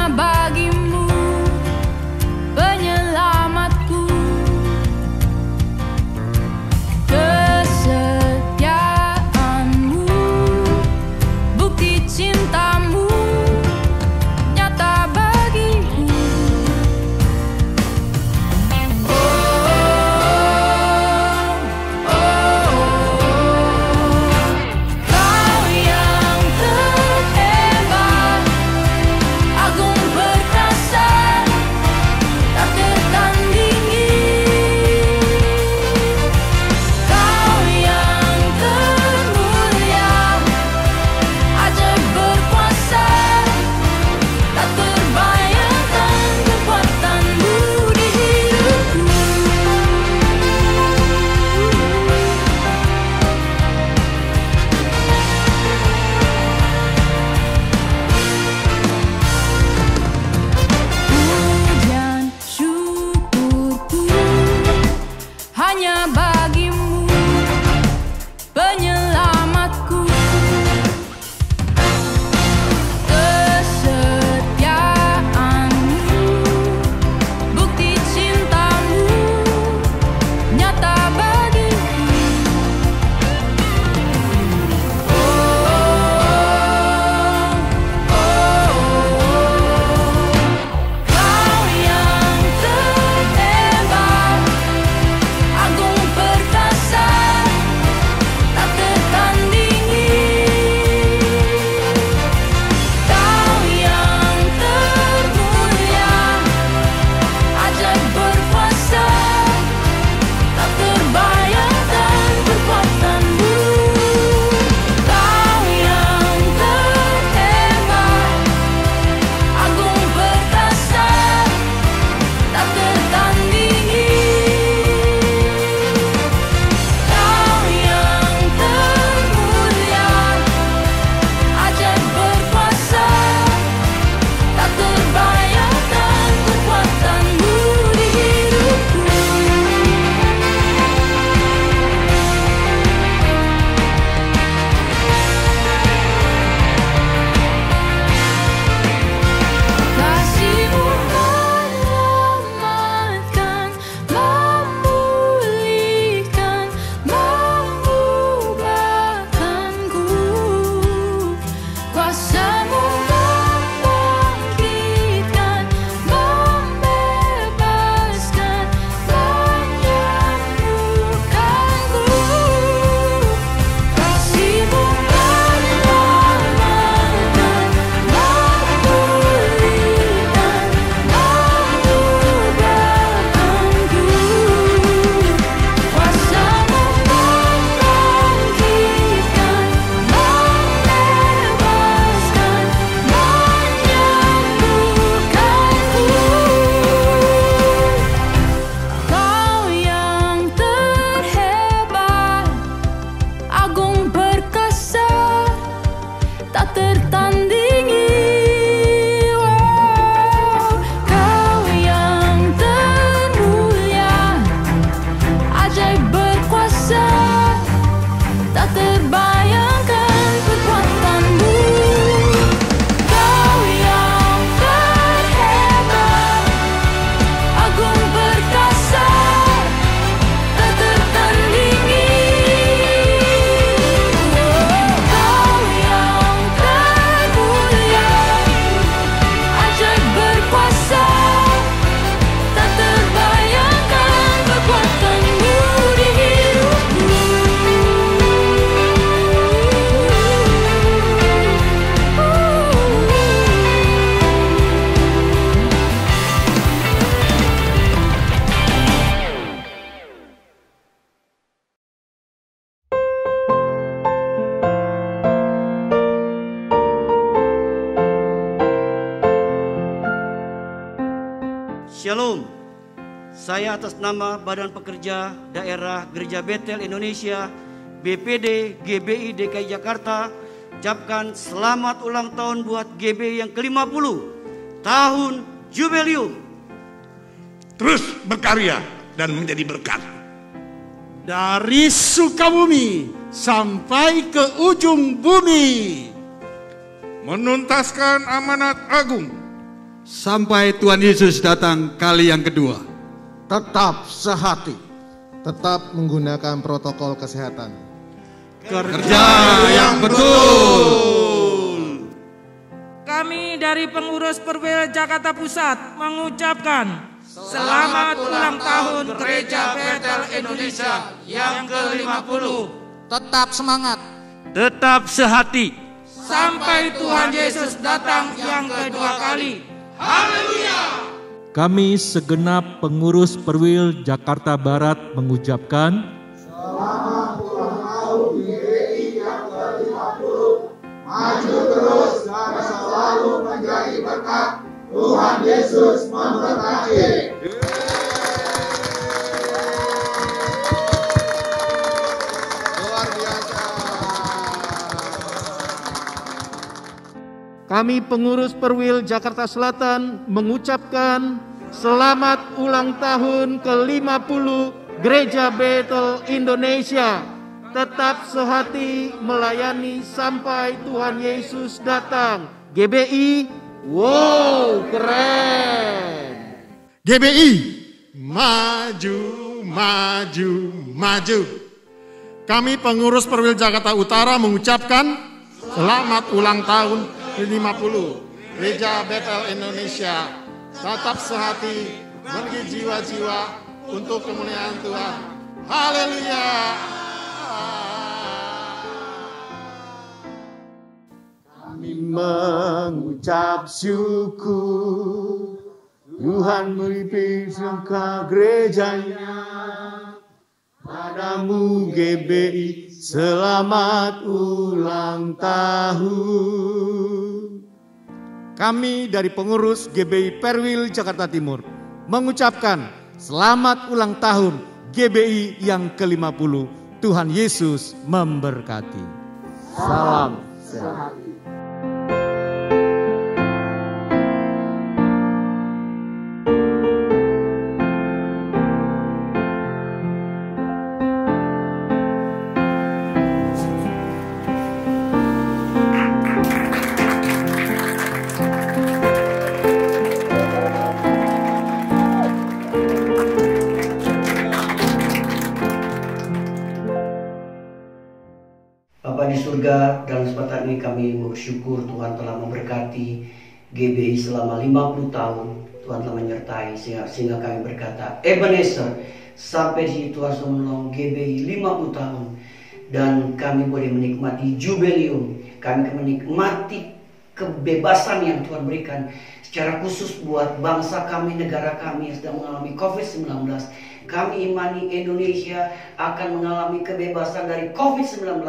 saya atas nama Badan Pekerja Daerah Gereja Betel Indonesia, BPD GBI DKI Jakarta, ucapkan selamat ulang tahun buat GBI yang ke-50, tahun Jubileum. Terus berkarya dan menjadi berkat. Dari Sukabumi sampai ke ujung bumi. Menuntaskan amanat agung. Sampai Tuhan Yesus datang kali yang kedua. Tetap sehati. Tetap menggunakan protokol kesehatan. Kerja yang betul. Kami dari pengurus Perwil Jakarta Pusat mengucapkan selamat ulang tahun Gereja Betel Indonesia yang ke-50. Tetap semangat. Tetap sehati. Sampai Tuhan Yesus datang yang kedua kali. Haleluya. Kami segenap pengurus Perwil Jakarta Barat mengucapkan selamat ulang tahun GBI yang ke-50. Maju terus dan selalu menjadi berkat. Tuhan Yesus memberkati. Luar biasa. Kami pengurus Perwil Jakarta Selatan mengucapkan selamat ulang tahun ke-50 Gereja Betel Indonesia. Tetap sehati melayani sampai Tuhan Yesus datang. GBI, wow, keren. GBI, maju, maju, maju. Kami pengurus Perwil Jakarta Utara mengucapkan selamat ulang tahun ke-50 Gereja Betel Indonesia. Tetap sehati, bagi jiwa-jiwa untuk kemuliaan Tuhan. Haleluya. Kami mengucap syukur Tuhan memimpin langkah gerejanya. Padamu GBI selamat ulang tahun. Kami dari pengurus GBI Perwil Jakarta Timur mengucapkan selamat ulang tahun GBI yang ke-50. Tuhan Yesus memberkati. Salam sehat. Bapa di surga, dalam kesempatan ini kami bersyukur Tuhan telah memberkati GBI selama 50 tahun. Tuhan telah menyertai sehingga kami berkata, Ebenezer, sampai di sini Tuhan sudah menolong GBI 50 tahun. Dan kami boleh menikmati Jubileum. Kami menikmati kebebasan yang Tuhan berikan secara khusus buat bangsa kami, negara kami yang sedang mengalami COVID-19. Kami imani Indonesia akan mengalami kebebasan dari COVID-19.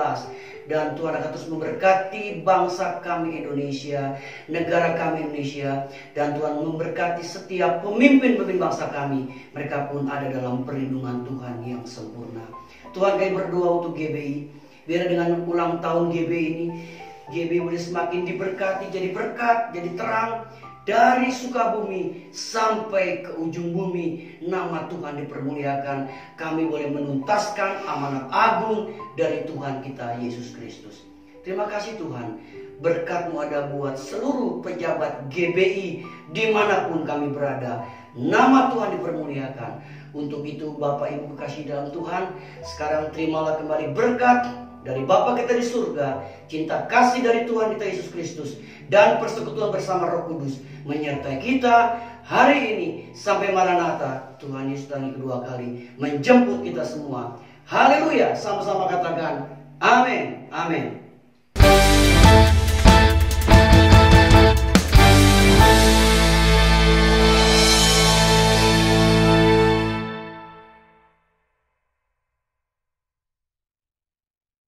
Dan Tuhan akan terus memberkati bangsa kami Indonesia, negara kami Indonesia. Dan Tuhan memberkati setiap pemimpin-pemimpin bangsa kami. Mereka pun ada dalam perlindungan Tuhan yang sempurna. Tuhan, kami berdoa untuk GBI. Biar dengan ulang tahun GBI ini, GBI boleh semakin diberkati, jadi berkat, jadi terang. Dari Sukabumi sampai ke ujung bumi, nama Tuhan dipermuliakan. Kami boleh menuntaskan amanat agung dari Tuhan kita Yesus Kristus. Terima kasih Tuhan, berkat-Mu ada buat seluruh pejabat GBI dimanapun kami berada. Nama Tuhan dipermuliakan. Untuk itu Bapak Ibu kekasih dalam Tuhan, sekarang terimalah kembali berkat dari Bapa kita di surga, cinta kasih dari Tuhan kita Yesus Kristus, dan persekutuan bersama Roh Kudus menyertai kita hari ini sampai Maranatha. Tuhan Yesus datang kedua kali menjemput kita semua. Haleluya, sama-sama katakan amin, amin.